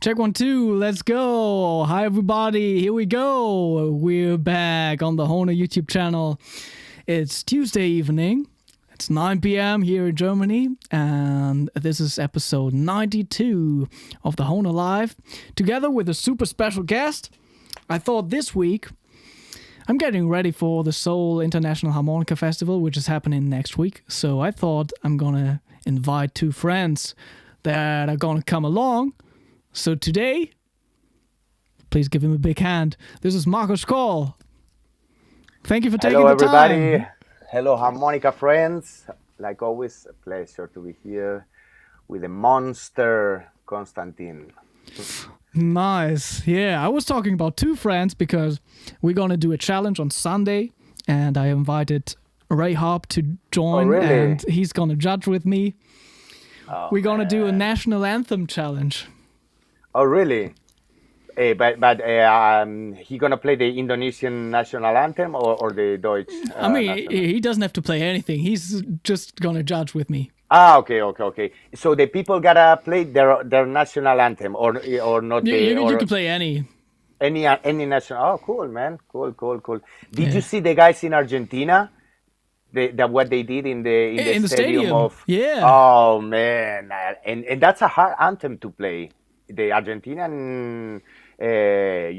Check 1, 2, let's go. Hi everybody, here we go. We're back on the Hohner YouTube channel. It's Tuesday evening. It's 9 p.m. here in Germany, and this is episode 92 of the Hohner Live, together with a super special guest. I thought this week, I'm getting ready for the Seoul International Harmonica Festival, which is happening next week, so I thought I'm gonna invite two friends that are gonna come along. So today, please give him a big hand. This is Coll. Thank you for taking the time. Hello, everybody. Hello, harmonica friends. Like always, a pleasure to be here with the monster Konstantin. Nice. Yeah, I was talking about two friends because we're going to do a challenge on Sunday, and I invited Reyharp to join, and he's going to judge with me. We're going to do a national anthem challenge. Oh, really? But he gonna play the Indonesian national anthem or the Deutsch? I mean, he doesn't have to play anything. He's just gonna judge with me. Okay. So the people gotta play their national anthem or not? You can play any national. Oh, cool, man. Cool. Did you see the guys in Argentina? What they did in the stadium of? Yeah. Oh man, and that's a hard anthem to play. the Argentinian, Okay,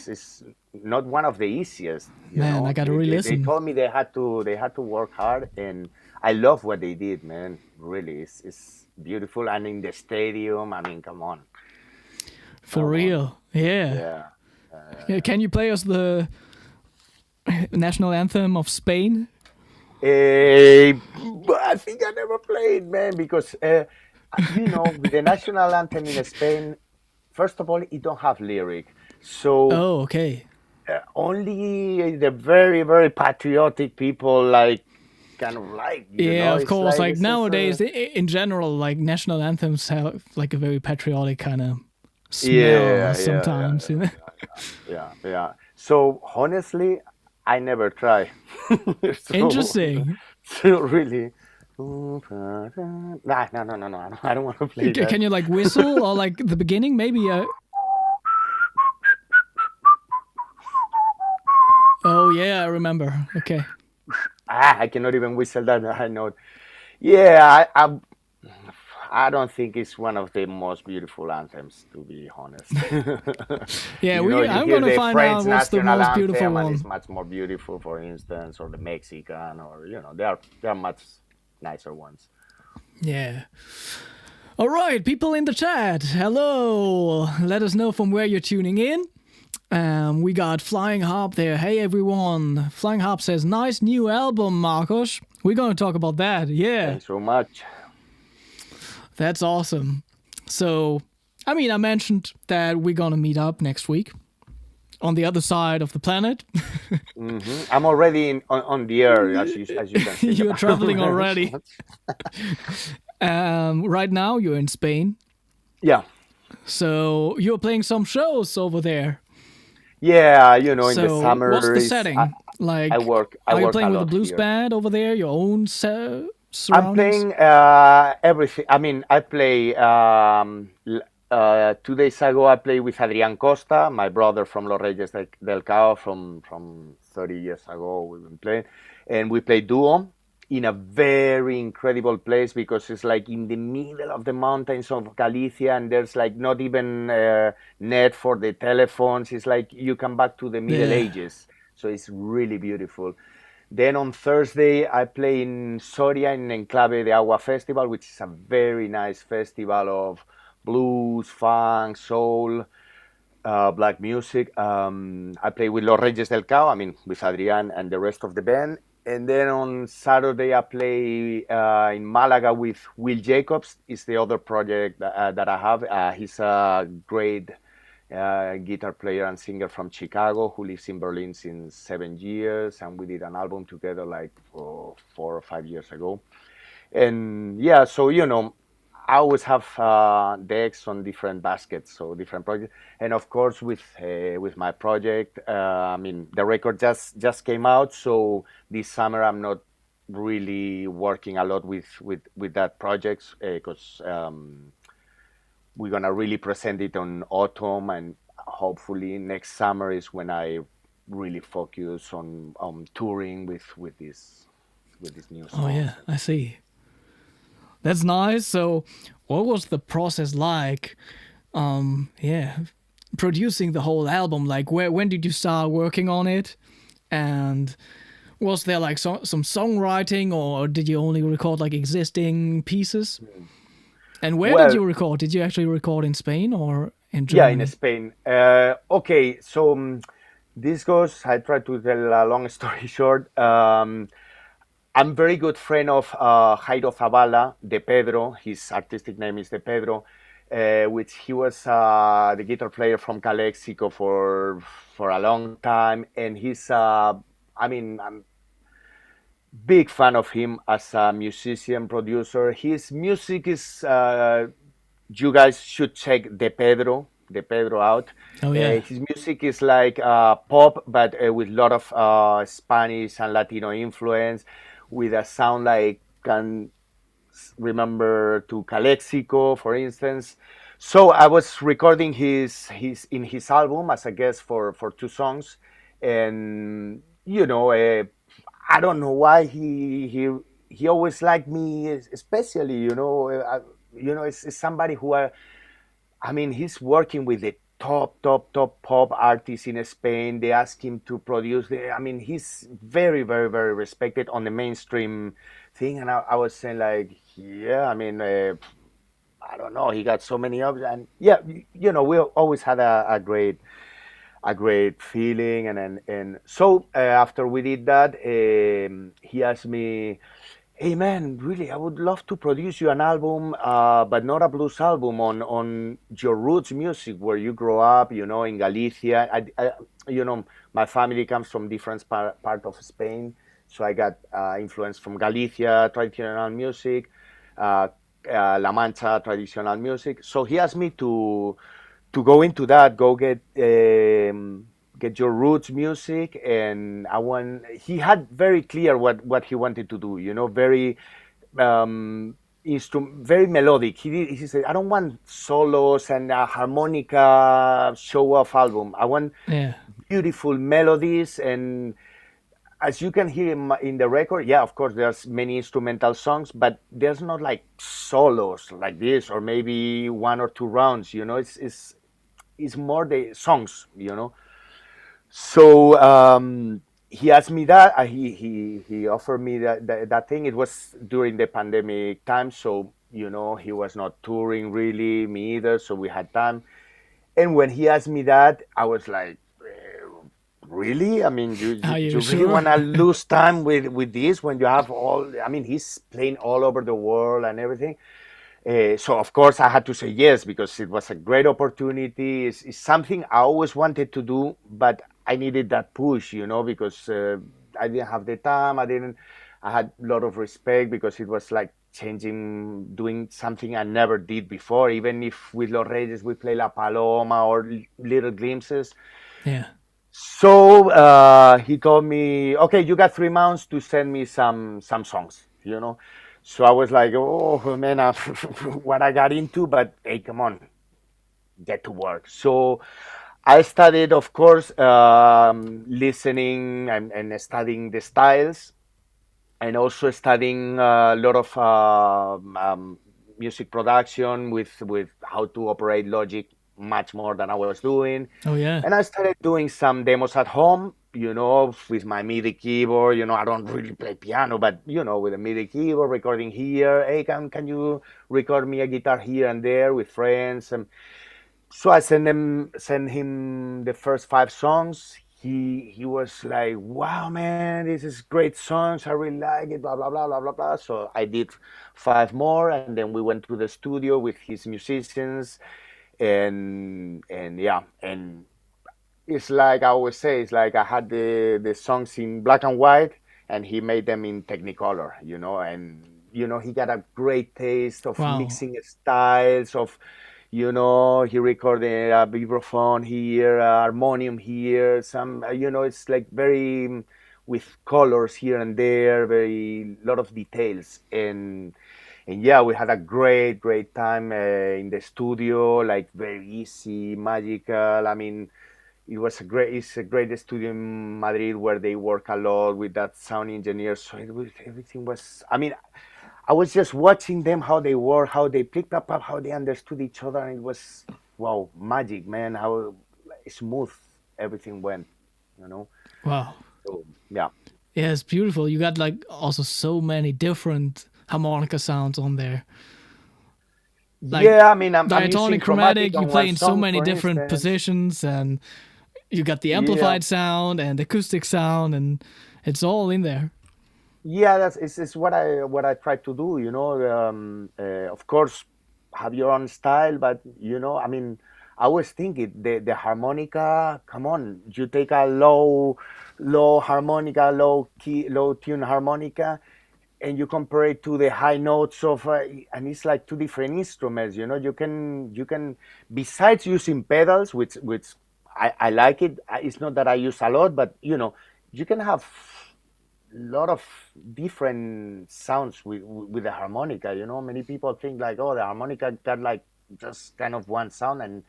it's not one of the easiest. man, I gotta They re-listen. told me they had to work hard, and I love what they did, man. Really, it's beautiful, and in the stadium, I mean, come on, For come on, real, yeah. yeah. Yeah, can you play us the national anthem of Spain? But I think I never played, man, because with the national anthem in Spain, first of all, it don't have lyric, so Oh, okay. only the very, very patriotic people like kind of like, Yeah, of it's course. like Like this is nowadays, in general, like national anthems have like a very patriotic kind of smell yeah, yeah, yeah, sometimes. You know? yeah, yeah. So honestly, I never try. So, Interesting. so really, nah, no, no, no, no. I don't want to play that. Can you like whistle or like the beginning? Maybe. Oh yeah, I remember. Okay. I cannot even whistle that. I know. Yeah, I don't think it's one of the most beautiful anthems, to be honest. Yeah, You I'm hear gonna the find French out what's the national most beautiful anthem, and it's one. much more beautiful, for instance, or the Mexican, or they are much nicer ones. Yeah. All right, people in the chat. Hello. Let us know from where you're tuning in. We got Flying Harp there. Hey everyone. Flying Harp says, nice new album, Marcos. We're gonna talk about that. Yeah. Thanks so much. That's awesome. So, I mean, I mentioned that we're gonna meet up next week on the other side of the planet. I'm already on the air, as you can see in the You're traveling background. already. Right now, you're in Spain. Yeah, So, you're playing some shows over there. yeah. In the So, what's summer the is I, setting? I Like, work I are you work a playing with a lot blues here. band over there? Your own I'm surroundings? playing everything. I mean, I play 2 days ago. I played with Adrian Costa, my brother from Los Reyes del Cao from 30 years ago. We've been playing, and we play duo in a very incredible place because it's like in the middle of the mountains of Galicia, and there's like not even net for the telephones. It's like you come back to the Middle Yeah. Ages, so it's really beautiful. Then on Thursday, I play in Soria in Enclave de Agua Festival, which is a very nice festival of blues, funk, soul, black music. I play with Los Reyes del Cao, I mean, with Adrian and the rest of the band. And then on Saturday, I play in Malaga with Will Jacobs. Is the other project that I have. He's a great guitar player and singer from Chicago who lives in Berlin since 7 years, and we did an album together like 4 or 5 years ago. And yeah, so I always have the eggs on different baskets, so different projects. And of course, with my project, I mean, the record just came out, so this summer I'm not really working a lot with that project because we're gonna really present it on autumn, and hopefully next summer is when I really focus on touring with these new Oh, yeah, songs. I see. That's nice. So, what was the process like? Yeah, producing the whole album. Like, when did you start working on it? And was there like some songwriting, or did you only record like existing pieces? And where did Well, you record? Did you actually record in Spain or in yeah, in Germany? Spain. Okay, so this goes. I try to tell a long story short. I'm very good friend of Jairo Zavala, De Pedro. His artistic name is De Pedro, which he was the guitar player from Calexico for a long time, and he's. I mean, I'm big fan of him as a musician producer. His music is. You guys should check De Pedro out. Oh yeah, His music is like pop, but with a lot of Spanish and Latino influence, with a sound like can remember to Calexico, for instance. So I was recording his album as a guest for 2 songs, and I don't know why he always liked me, especially it's somebody who I mean, he's working with the top pop artists in Spain. They ask him to produce I mean, he's very, very, very respected on the mainstream thing. And I was saying like, yeah, I mean, I don't know. He got so many options, and yeah, we always had a great feeling, and so after we did that, he asked me, "Hey man, really, I would love to produce you an album, but not a blues album on your roots music where you grow up, in Galicia. My family comes from different part of Spain, so I got influence from Galicia traditional music, uh, La Mancha traditional music. So he asked me to go into that, go get your roots music, and he had very clear what he wanted to do, very very melodic. He said, I don't want solos and a harmonica show off album. I want Yeah. beautiful melodies, and as you can hear in the record, yeah, of course, there's many instrumental songs, but there's not like solos like this, or maybe one or two rounds. It's more the songs. So he asked me that. He offered me that thing. It was during the pandemic time, so he was not touring really, me either. So we had time. And when he asked me that, I was like, really? I mean, you Are you, you you really sure? want to lose time with this when you have all? I mean, he's playing all over the world and everything. So of course I had to say yes because it was a great opportunity. It's something I always wanted to do, but I needed that push, because I didn't have the time. I had a lot of respect because it was like doing something I never did before. Even if with Los Reyes we play La Paloma or little glimpses. Yeah. So he told me, okay, you got 3 months to send me some songs. So I was like, oh man, what I got into, but hey, come on, get to work. So I started, of course, listening and studying the styles, and also studying a lot of music production with how to operate Logic much more than I was doing. Oh yeah. And I started doing some demos at home, with my MIDI keyboard. I don't really play piano, but with a MIDI keyboard, recording here. Hey, can you record me a guitar here and there with friends? And so I sent him the first 5 songs. He was like, "Wow, man, this is great songs. I really like it." Blah blah blah blah blah blah. So I did 5 more, and then we went to the studio with his musicians, and yeah, and it's like I always say, it's like I had the songs in black and white, and he made them in Technicolor, and he got a great taste of Wow. mixing styles of, he recorded a vibraphone here, a harmonium here, some, it's like very with colors here and there, very lot of details, and yeah, we had a great time in the studio, like very easy, magical. I mean, it's a great studio in Madrid where they work a lot with that sound engineer. So everything was, I mean, I was just watching them, how they work, how they picked up, how they understood each other. And it was, wow, magic, man, how smooth everything went, you know? Wow. So, yeah. Yeah, it's beautiful. You got like also so many different harmonica sounds on there. Like Yeah, I mean, I'm using diatonic, chromatic chromatic, you on play one in so song, many for different instance. positions, and you got the Yeah. amplified sound and acoustic sound, and it's all in there. Yeah, it's what I try to do. Of course, have your own style, but I mean, I always think the harmonica. Come on, you take a low harmonica, low key, low tune harmonica, and you compare it to the high notes of, and it's like two different instruments. You can besides using pedals, which I like it. It's not that I use a lot, but you can have lot of different sounds with the harmonica. Many people think like, oh, the harmonica got like just kind of one sound, and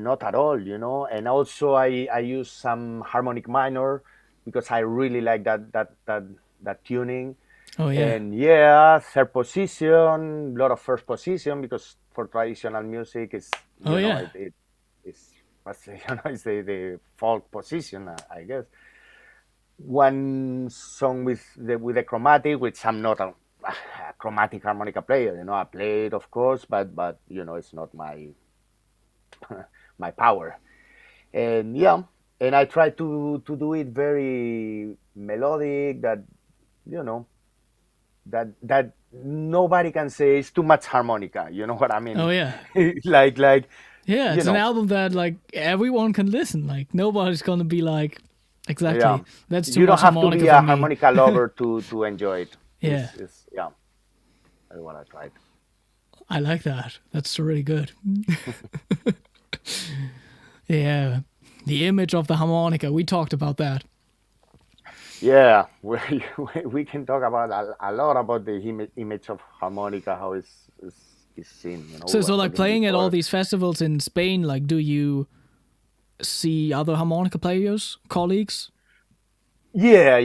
not at all. And also I use some harmonic minor because I really like that tuning. Oh yeah. And yeah, third position, lot of first position because for traditional music is Oh yeah. it is what's it's the folk position, I guess. One song with the chromatic, which I'm not a chromatic harmonica player. I play it of course, but it's not my power. And yeah, and I try to do it very melodic that you know that nobody can say it's too much harmonica. You know what I Oh mean? yeah. like Yeah, you it's an know, album that like everyone can listen. Like nobody's gonna be like, yeah. exactly, that's too You don't much have to harmonica be for a me. harmonica lover to enjoy it. Yeah, Is yeah, that's what I tried. I like that. That's really good. Yeah, the image of the harmonica. We talked about that. Yeah, we can talk about a lot about the image of harmonica, how it's seen. We So were like talking playing at all before. these festivals in Spain. Like, do you see other harmonica players, colleagues? Yeah.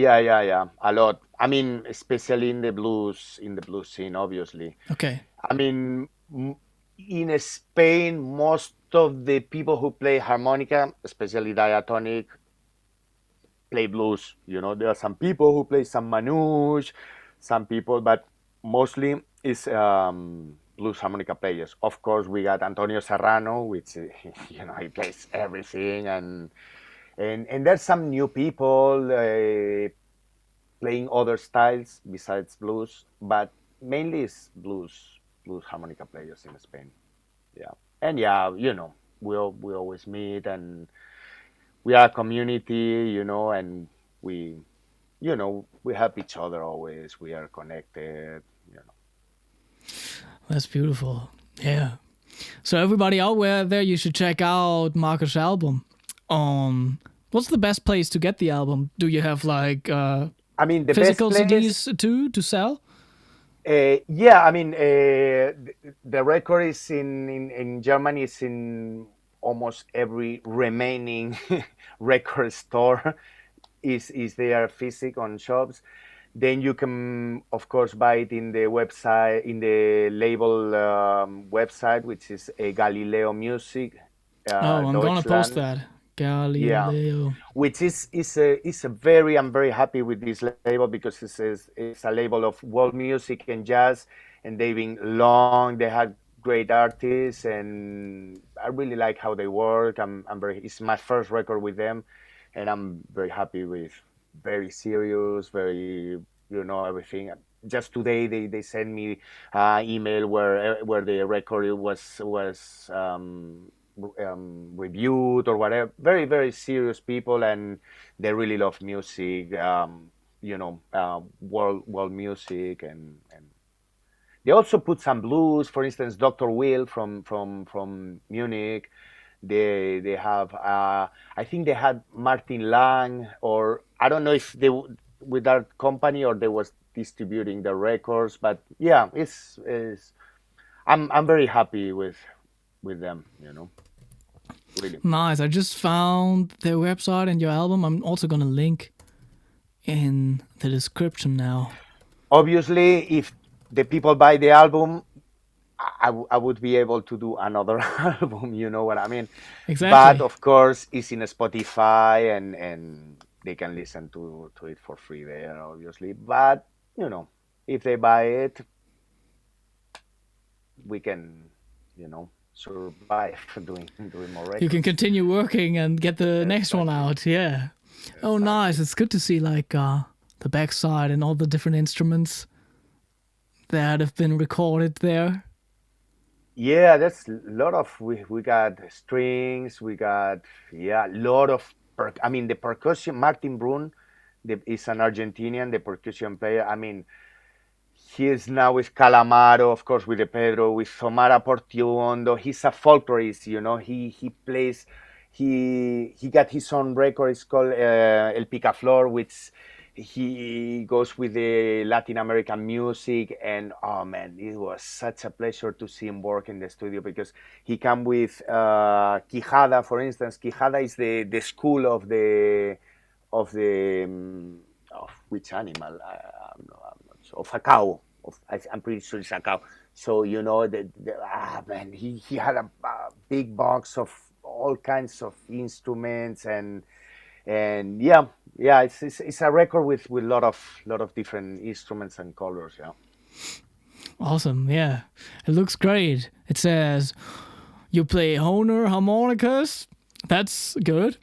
A lot. I mean, especially in the blues scene, obviously. Okay. I mean, in Spain, most of the people who play harmonica, especially diatonic, play blues. There are some people who play some manouche, some people, but mostly it's blues harmonica players. Of course, we got Antonio Serrano, which he plays everything, and there's some new people playing other styles besides blues, but mainly it's blues harmonica players in Spain. Yeah, and yeah, we always meet and we are a community, and we we help each other always. We are connected. That's beautiful. Yeah. So everybody out there, you should check out Marcus' album. What's the best place to get the album? Do you have like I mean, the best physical place. CDs too to sell? Yeah, I mean, the record is in Germany. Is in almost every remaining record store. Is there physical on shops? Then you can, of course, buy it in the website, in the label website, which is Galileo Music, Oh, I'm gonna post Deutschland. that. Yeah, Galileo. which is a very I'm very happy with this label because it's a label of world music and jazz, and they've been long. They had great artists, and I really like how they work. I'm very. It's my first record with them, and I'm very happy with. Very serious, very everything. Just today they sent me email where the record was reviewed or whatever. Very, very serious people, and they really love music. World music, and they also put some blues. For instance, Dr. Will from Munich. They have. I think they had Martin Lang, or I don't know if with that company or they was distributing the records. But yeah, it's I'm very happy with them. Really. Nice. I just found their website and your album. I'm also gonna link in the description now. Obviously, if the people buy the album, I would be able to do another album. You know what I mean? But Exactly. of course, it's in Spotify, and they can listen to it for free there, obviously. But if they buy it, we can survive doing more You can records. continue working and get the next one Exactly. out. Yeah. Oh, nice. Exactly. It's good to see like the backside and all the different instruments that have been recorded there. Yeah, that's a lot of we got strings, we got yeah, a lot of I mean the percussion. Martin Brun is an Argentinian, the percussion player. I mean, he is now with Calamaro, of course, with the Pedro, with Somara Portiondo. He's a folklorist, He plays. He got his own record. It's called El Picaflor, which he goes with the Latin American music. And oh man, it was such a pleasure to see him work in the studio because he come with Quijada, for instance. Quijada is the school of the of which animal? I'm not of a cow. I'm pretty sure it's a cow. So man, he had a big box of all kinds of instruments and yeah, it's a record with lot of different instruments and colors. Yeah. Awesome. Yeah. It looks great. It says you play Hohner harmonicas. That's good.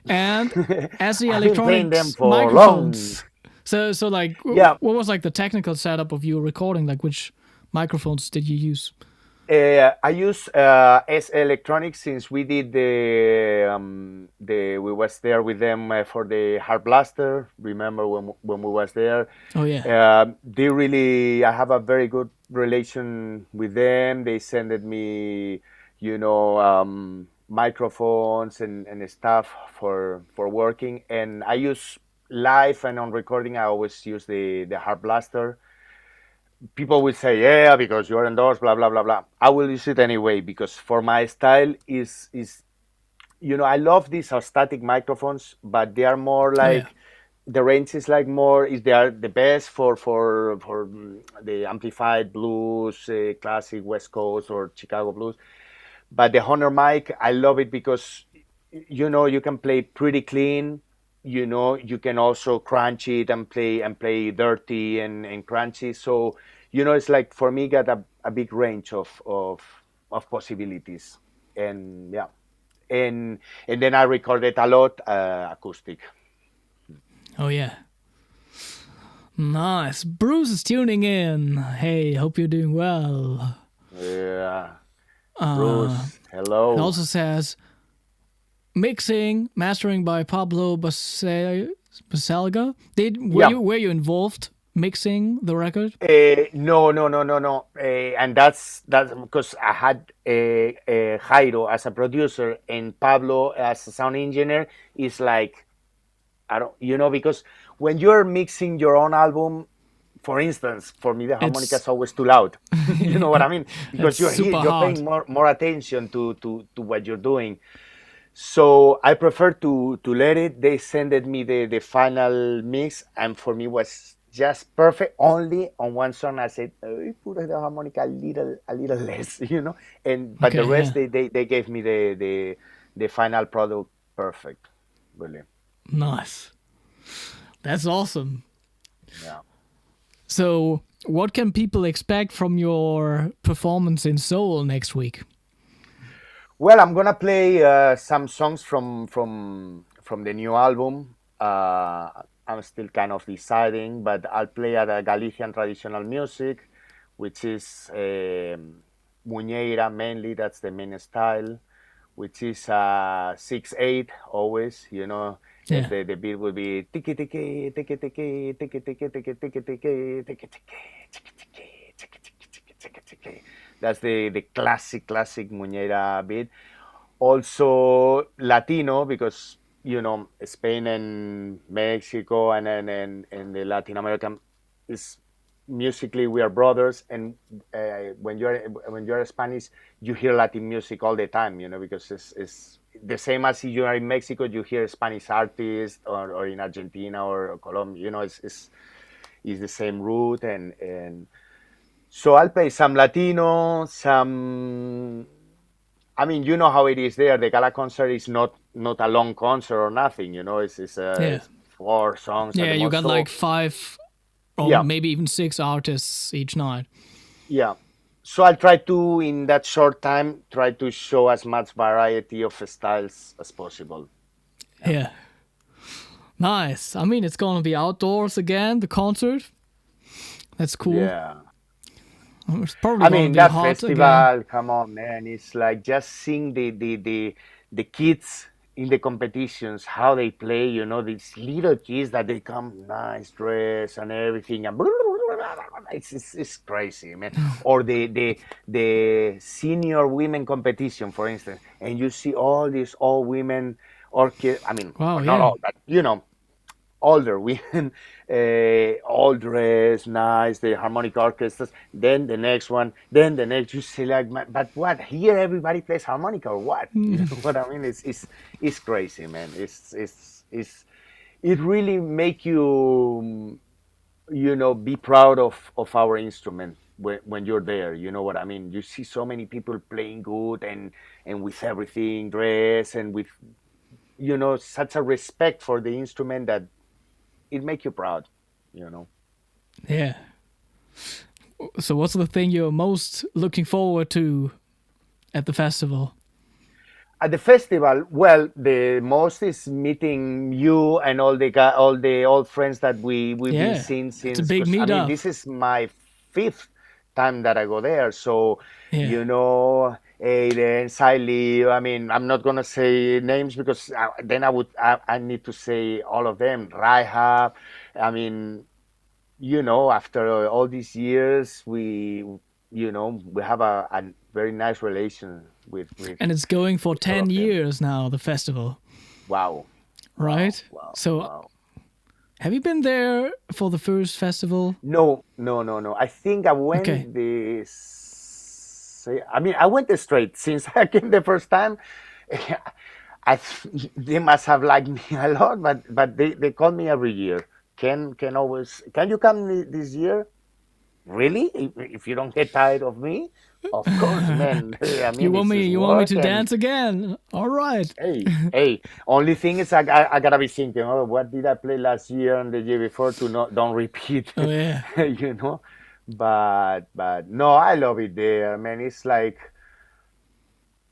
And SE I've been playing them Electronics for long. microphones. So like, Yeah. what was like the technical setup of your recording? Like, which microphones did you use? I use S Electronics since we did we was there with them for the Heart Blaster. Remember when we was there? Oh yeah. They really, I have a very good relation with them. They sended me, microphones and stuff for working. And I use live and on recording. I always use the Heart Blaster. People will say, yeah, because you're endorsed, blah blah blah blah. I will use it anyway because for my style is I love these static microphones, but they are more Oh yeah. like the range is like more is they are the best for the amplified blues, classic West Coast or Chicago blues. But the Hohner mic, I love it because you can play pretty clean. You can also crunch it and play dirty and crunchy. So it's like for me got a big range of possibilities. And yeah, and then I recorded a lot acoustic. Oh yeah. Nice. Bruce is tuning in. Hey, hope you're doing well. Yeah, Uh, Bruce, it hello. also says mixing, mastering by Pablo Baselga. Yeah. Were you involved mixing the record? No, no, no, no, no. And that's because I had Jairo as a producer and Pablo as a sound engineer. Is like I don't, because when you're mixing your own album, for instance, for me the harmonica It's is always too loud. You know what I mean? it's Because super you're hard. paying more attention to what you're doing. So I prefer to let it. They sended me the final mix, and for me was just perfect. Only on one song I said, put the harmonica a little less, And but the Okay, rest yeah. they gave me the final product perfect, really. Nice. That's awesome. Yeah. So, what can people expect from your performance in Seoul next week? Well, I'm gonna play some songs from the new album. I'm still kind of deciding, but I'll play at a Galician traditional music, which is muñeira mainly. That's the main style, which is 6/8 always. Yeah. The beat will be tiki tiki tiki tiki tiki tiki tiki tiki tiki tiki tiki tiki tiki tiki tiki tiki. That's the classic muñeira beat. Also Latino because Spain and Mexico and the Latin American is musically we are brothers, and when you're Spanish you hear Latin music all the time, because it's the same as if you are in Mexico you hear Spanish artists or in Argentina or Colombia, it's the same root and so I'll play some Latino, some. I mean, you know how it is there. The gala concert is not a long concert or nothing. Yeah. It's 4 songs at Yeah, the you most. got So like 5 or yeah, maybe even 6 artists each night. yeah. So I'll try to, in that short time, try to show as much variety of styles as possible. Yeah, Yeah. Nice. I mean, it's going to be outdoors again, the concert. That's cool. yeah. It's probably I going to mean be that hot again. festival. Come on, man! It's like just seeing the kids in the competitions, how they play. These little kids that they come nice dress and everything, and it's crazy, man. Or the senior women competition, for instance, and you see all these old women or kids. I mean, Wow, not yeah. all, but older women, all dressed nice, the harmonic orchestras, then the next one, then the next. You say like, but what? Here everybody plays harmonica or what? You know what I mean? It's crazy, man. It really make you. be proud of our instrument when you're there. You know what I mean? You see so many people playing good and with everything dressed and with, such a respect for the instrument that it makes you proud, you know. Yeah. So what's the thing you're most looking forward to at the festival? At the festival, well, the most is meeting you and all the old friends that we've been Yeah. seeing It's a since. big Because I mean, meetup. this is my fifth time that I go there. So, Yeah. Aiden, Siley. I mean, I'm not gonna say names because then I need to say all of them. Reyharp. I mean, after all these years, we have a very nice relation with. And it's going for All 10 of them. years now, the festival, Wow, wow, right? wow, So wow. have you been there for the first festival? No, no, no, no. I think I Okay. went this. I mean, I went straight since I came the first time. They must have liked me a lot, but they call me every year. Can you come this year? Really? If you don't get tired of me, of course, man. I You mean, want it's me just you want me work to and dance again? All right. hey. Only thing is, I gotta be thinking, oh, what did I play last year and the year before to not don't repeat, Oh yeah. you know. But no, I love it there, man. It's like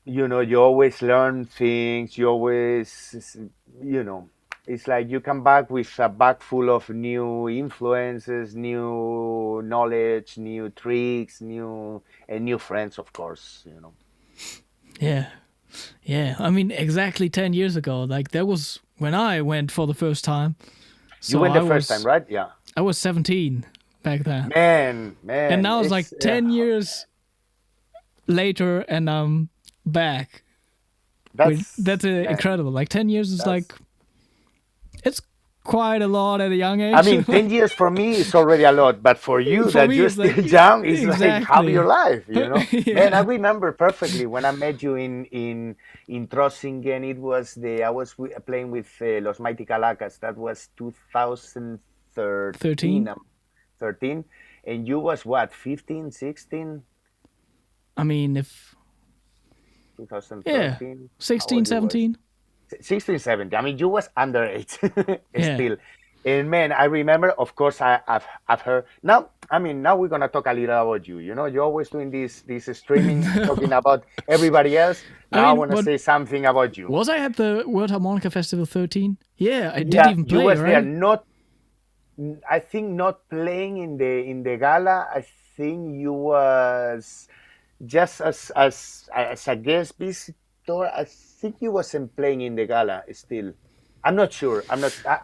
you always learn things. You always, you know, it's like you come back with a bag full of new influences, new knowledge, new tricks, new friends, of course. Yeah. Yeah. I mean exactly 10 years ago. Like that was when I went for the first time. You So went the first time, right? Yeah. I was 17 back then. Man, And man, now it's like it's 10 years later and I'm back. That's man, incredible. Like 10 years is like that's. it's quite a lot at a young I age. mean, 10 years for me is already a lot, but for you For that me you're it's still like young is like half your exactly. life. Man, I Yeah. remember perfectly when I met you in Trossingen. It was I was playing with Los Mighty Calacas. That was 2013, 13. 13, and you was what, 15, 16, I mean if yeah, 2013. How 16, old you was? 17. 16, 17. I mean, you was underage Yeah. still. And man, I remember, of course, I've heard. Now, I mean, now we're gonna talk a little about you. You're always doing this streaming, talking about everybody else. I Now I mean, want to but say something about you. was I at the World Harmonica Festival 13? Yeah, I did Yeah, even you play, was there. right? Not, I think, not playing in the gala. I think you was just as a guest visitor. I think you wasn't playing in the gala still. I'm not sure. I'm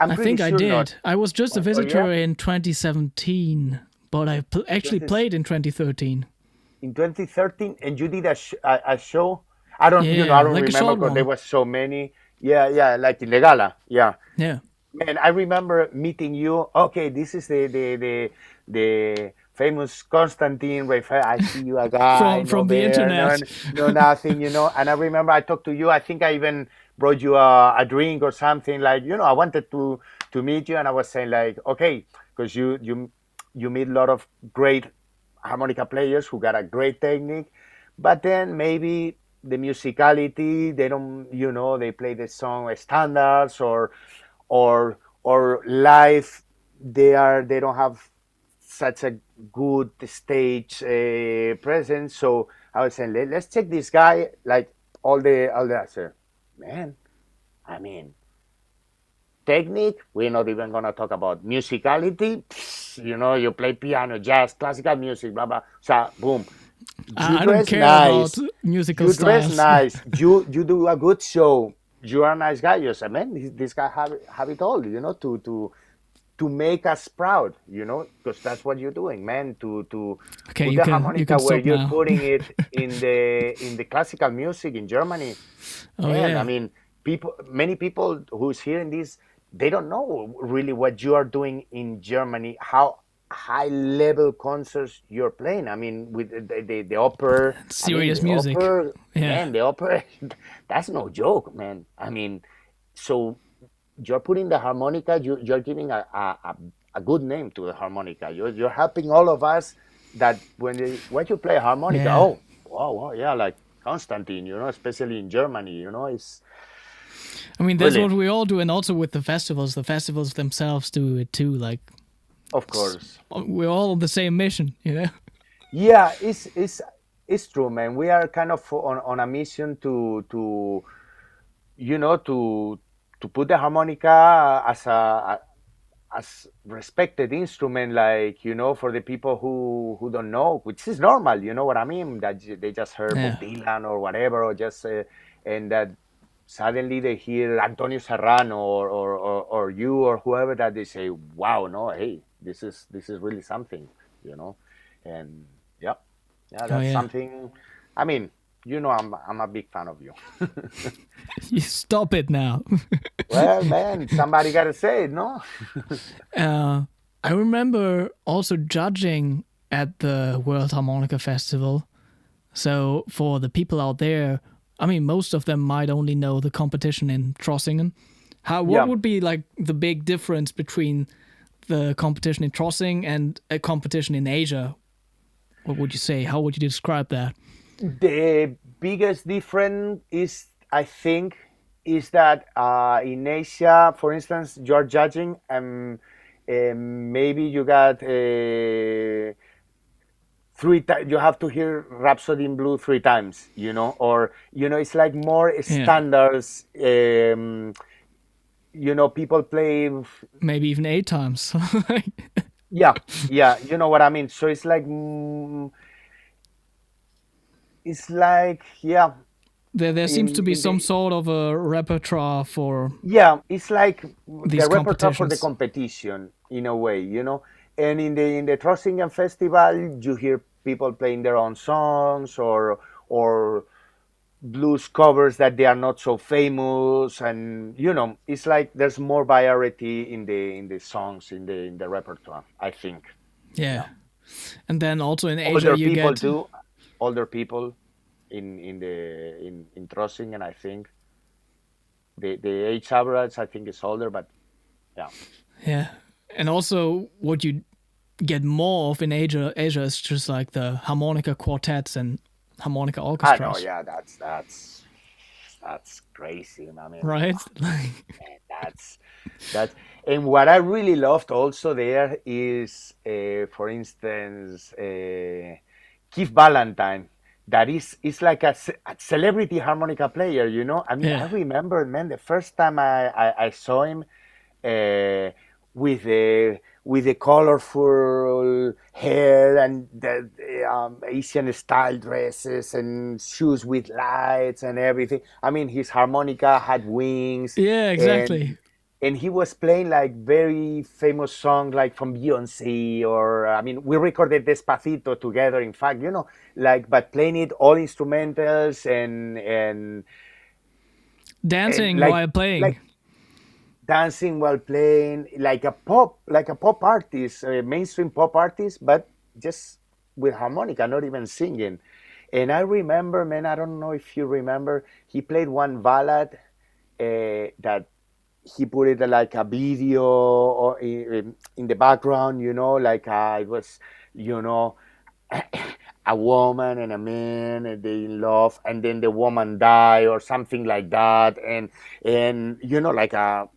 I pretty think I sure not. did. I was just a Oh yeah, visitor in 2017, but I actually 20, played in 2013. in 2013, and you did a show. I don't, I Yeah, don't like a remember short because there one. was so many. Yeah, yeah, like in the gala. Yeah, Yeah. man, I remember meeting you. Okay, this is the famous Konstantin Reinfeld. I see you a guy, no From the bear, internet. no nothing. And I remember I talked to you. I think I even brought you a drink or something. Like, I wanted to meet you, and I was saying like, okay, because you meet a lot of great harmonica players who got a great technique, but then maybe the musicality, they don't, they play the song standards or live, they don't have such a good stage presence. So I was saying, let's check this guy, like all the I said, man, I mean, technique, we're not even gonna talk about musicality. You play piano, jazz, classical music, blah blah. So boom, you I don't dress care about nice, musical you dress styles. nice, you do a good show. You are a nice guy. You say, man, this guy have it all. To make us proud. Because that's what you're doing, man. To Okay, put you the can harmonica where stop you're now. putting it in the classical music in Germany. Oh Man, I yeah. mean, many people who's hearing this, they don't know really what you are doing in Germany, how high level concerts you're playing. I mean, with the opera, I mean, Serious the music. opera, Yeah. man, the opera, that's no joke, man. I mean, so you're putting the harmonica, you're giving a a good name to the harmonica. You're helping all of us that when you play harmonica, Yeah. oh, wow, wow, yeah, like Konstantin, especially in Germany, it's I mean, that's really, what we all do, and also with the festivals. The festivals themselves do it too. Like, of course. we're all on the same mission, you know? Yeah, it's true, man. We are kind of on a mission to you know to put the harmonica as a as respected instrument, like for the people who don't know, which is normal. You know what I mean? That they just heard Bob Yeah. Dylan or whatever, or just and that suddenly they hear Antonio Serrano or you or whoever, that they say, wow, no, hey, this is really something, you know, and yeah, yeah, Oh, that's yeah. something. I mean, I'm a big fan of you. You stop it now. Well, man, somebody got to say it, no? uh, I remember also judging at the World Harmonica Festival. So for the people out there, I mean, most of them might only know the competition in Trossingen. What Yeah. would be like the big difference between the competition in Trossing and a competition in Asia? What would you say? How would you describe that? The biggest difference is, I think, is that in Asia, for instance, you're judging, maybe you got you have to hear Rhapsody in Blue 3 times, or it's like more Yeah, standards. People play, maybe even 8 times. yeah, yeah, you know what I mean. So it's like, yeah, There seems to be in some the sort of a repertoire for yeah, it's like these the repertoire for the competitions. competition in a way. And in the Trossingen Festival, you hear people playing their own songs or blues covers that they are not so famous, and it's like there's more variety in the songs in the repertoire, I think. Yeah, Yeah, and then also in Asia older you people get too, older people in Trossingen, I think the age average, I think, is older, but yeah. yeah, and also what you get more of in Asia is just like the harmonica quartets and harmonica I know, orchestras, yeah, that's crazy. I mean, right? man, that's and what I really loved also there is, for instance, Keith Valentine. That is like a celebrity harmonica player. I mean, I Yeah, remember, man, the first time I saw him, uh, with the colorful hair and the Asian style dresses and shoes with lights and everything. I mean, his harmonica had wings, yeah, exactly. and he was playing like very famous song like from Beyonce, or I mean, we recorded Despacito together. In fact, like, but playing it all instrumentals and Dancing like while playing. like dancing while playing like a pop artist, a mainstream pop artist, but just with harmonica, not even singing. And I remember, man, I don't know if you remember, he played one ballad that he put it like a video or in the background, like it was, you know, a woman and a man, and they in love, and then the woman die or something like that, and like a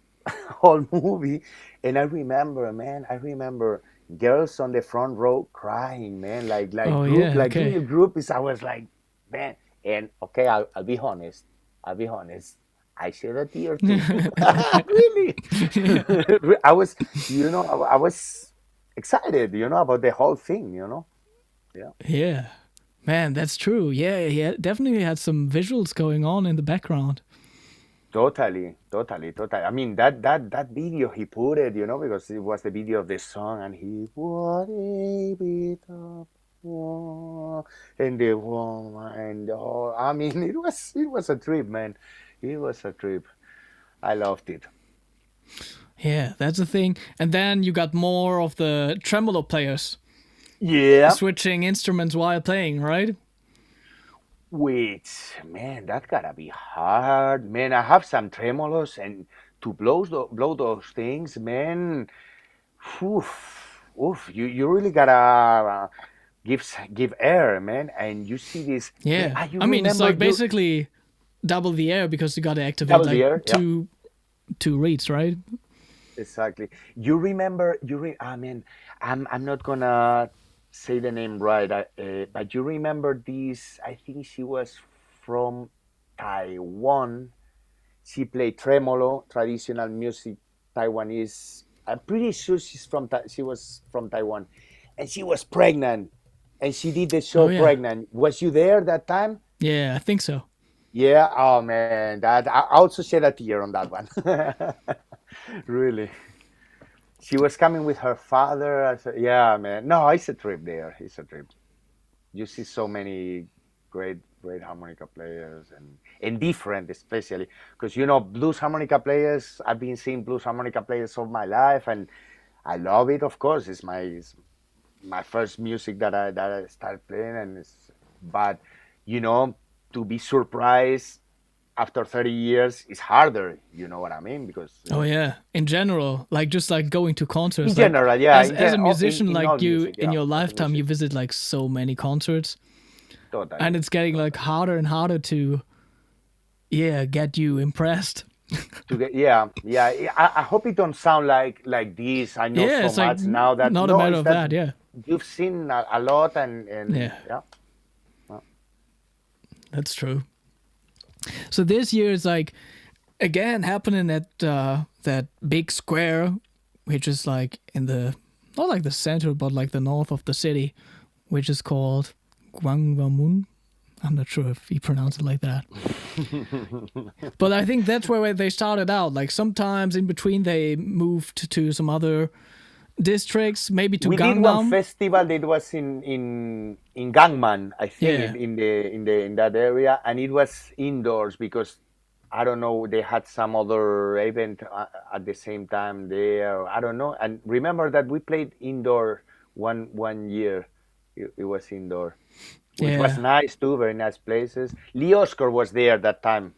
whole movie. And I remember girls on the front row crying, man, like Oh group, yeah, like okay. real groupies. I was like, man. And okay, I'll be honest. I shed a tear too. Really. I was, I was excited, about the whole thing. Yeah. Yeah, man, that's true. Yeah, he definitely had some visuals going on in the background. Totally, totally, totally. I mean, that video he put it, because it was the video of the song, and he what a bit of war, and the woman, and oh, I mean, it was a trip, man. It was a trip. I loved it. Yeah, that's the thing. And then you got more of the tremolo players Yeah. switching instruments while playing, right? Which, man, that gotta be hard, man. I have some tremolos, and to blow those things, man. Oof, oof. You really gotta give air, man. And you see this, man. Yeah. You I mean, it's remember like you basically double the air because you got to activate double the like air, yeah. two reeds, right? Exactly. You remember man, I'm not gonna say the name right, but you remember this? I think she was from Taiwan. She played tremolo, traditional music, Taiwanese. I'm pretty sure she was from Taiwan, and she was pregnant, and she did the Oh show yeah. pregnant. Was you there that time? Yeah, I think so. Yeah. Oh man, that I also shed a tear on that one. Really. She was coming with her father. I said, yeah, man. No, it's a trip there. It's a trip. You see so many great harmonica players and different, especially because blues harmonica players. I've been seeing blues harmonica players all my life, and I love it. Of course, it's my first music that I started playing, but you know, to be surprised after 30 years is harder. You know what I mean? Because Oh yeah. In general, like just like going to in concerts, like general, yeah, as a musician, in all like you music, in yeah, your as a lifetime, you musician, visit like so many concerts, and totally, it's getting like totally. harder and harder to get you impressed. To get, yeah, yeah. I hope it don't sound like this. I know Yeah, so it's like much now that not a no, matter it's of that that. Yeah. you've seen a lot, and Yeah, yeah. Well, that's true. So this year is like again happening at that big square, which is like in the not like the center, but like the north of the city, which is called Gwangwamun. I'm not sure if you pronounce it like that, but I think that's where they started out. Like sometimes in between they moved to some other districts, maybe to we did one Gangnam. festival that was in Gangman, I think, Yeah, in that area, and it was indoors because I don't know, they had some other event at the same time there. I don't know. And remember that we played indoor one year. It was indoor, which was yeah. nice too. Very nice places. Lee Oscar was there that time.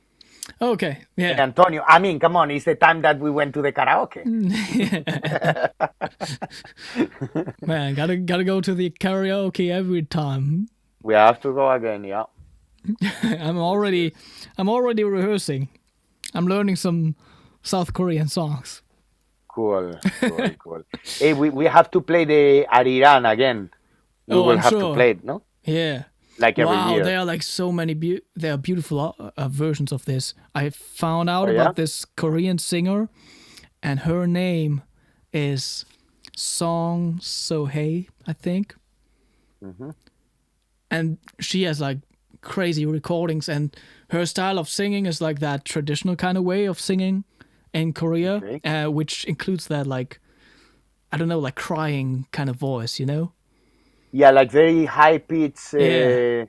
Okay, And yeah. Antonio. I mean, come on, it's the time that we went to the karaoke. Man, gotta go to the karaoke every time. We have to go again. Yeah. I'm Yes. already Yes. I'm already rehearsing. I'm learning some South Korean songs. Cool. Cool. Cool. Hey, we have to play the Ariran again. We Oh, will I'm have to sure. play it, no? Yeah. Like every Wow, year. there are like so many there are beautiful versions of this. I found out Oh yeah. about this Korean singer, and her name is Song So Hey, I think. Hmm. And she has like crazy recordings, and her style of singing is like that traditional kind of way of singing in Korea, Okay. which includes that like I don't know, like crying kind of voice, you know? Yeah, like very high pitch. Yeah.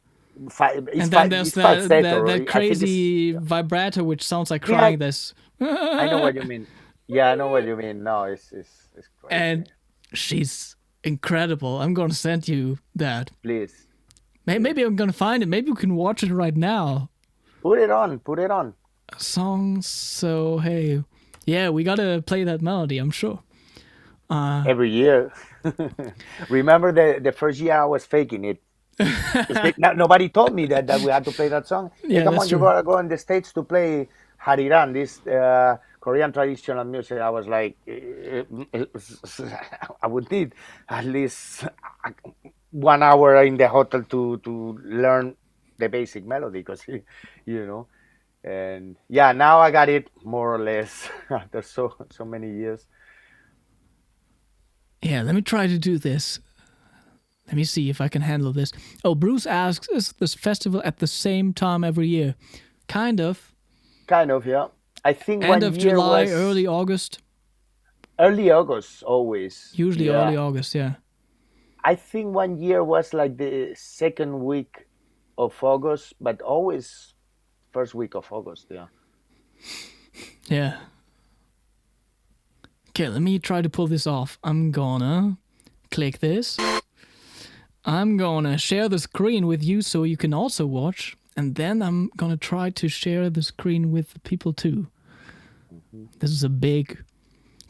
And then there's It's that falsetto. that I think it's. crazy vibrato which sounds like Yeah, crying. This, I know what you mean. Yeah, I know what you mean. No, it's crazy. and she's incredible. I'm gonna send you that. Please, Maybe please I'm gonna find it. Maybe we can watch it right now. put it on. Put it on. Song So Hey, yeah, we gotta play that melody. I'm sure. Every year. Remember the first year I was faking it. Because nobody told me that we had to play that song. Hey, Yeah, come that's on, you true. gotta go on the States to play Hariran, this Korean traditional music. I was like, I would need at least 1 hour in the hotel to learn the basic melody, because you know. And yeah, now I got it more or less after so many years. Yeah, let me try to do this. Let me see if I can handle this. Oh, Bruce asks, is this festival at the same time every year? Kind of. Kind of, yeah. I think End one of year July, was early August. early August, always. Usually Yeah. early August, yeah. I think one year was like the second week of August, but always first week of August. Yeah. Yeah. Okay, let me try to pull this off. I'm gonna click this. I'm gonna share the screen with you so you can also watch. And then I'm gonna try to share the screen with people too. Hmm. This is a big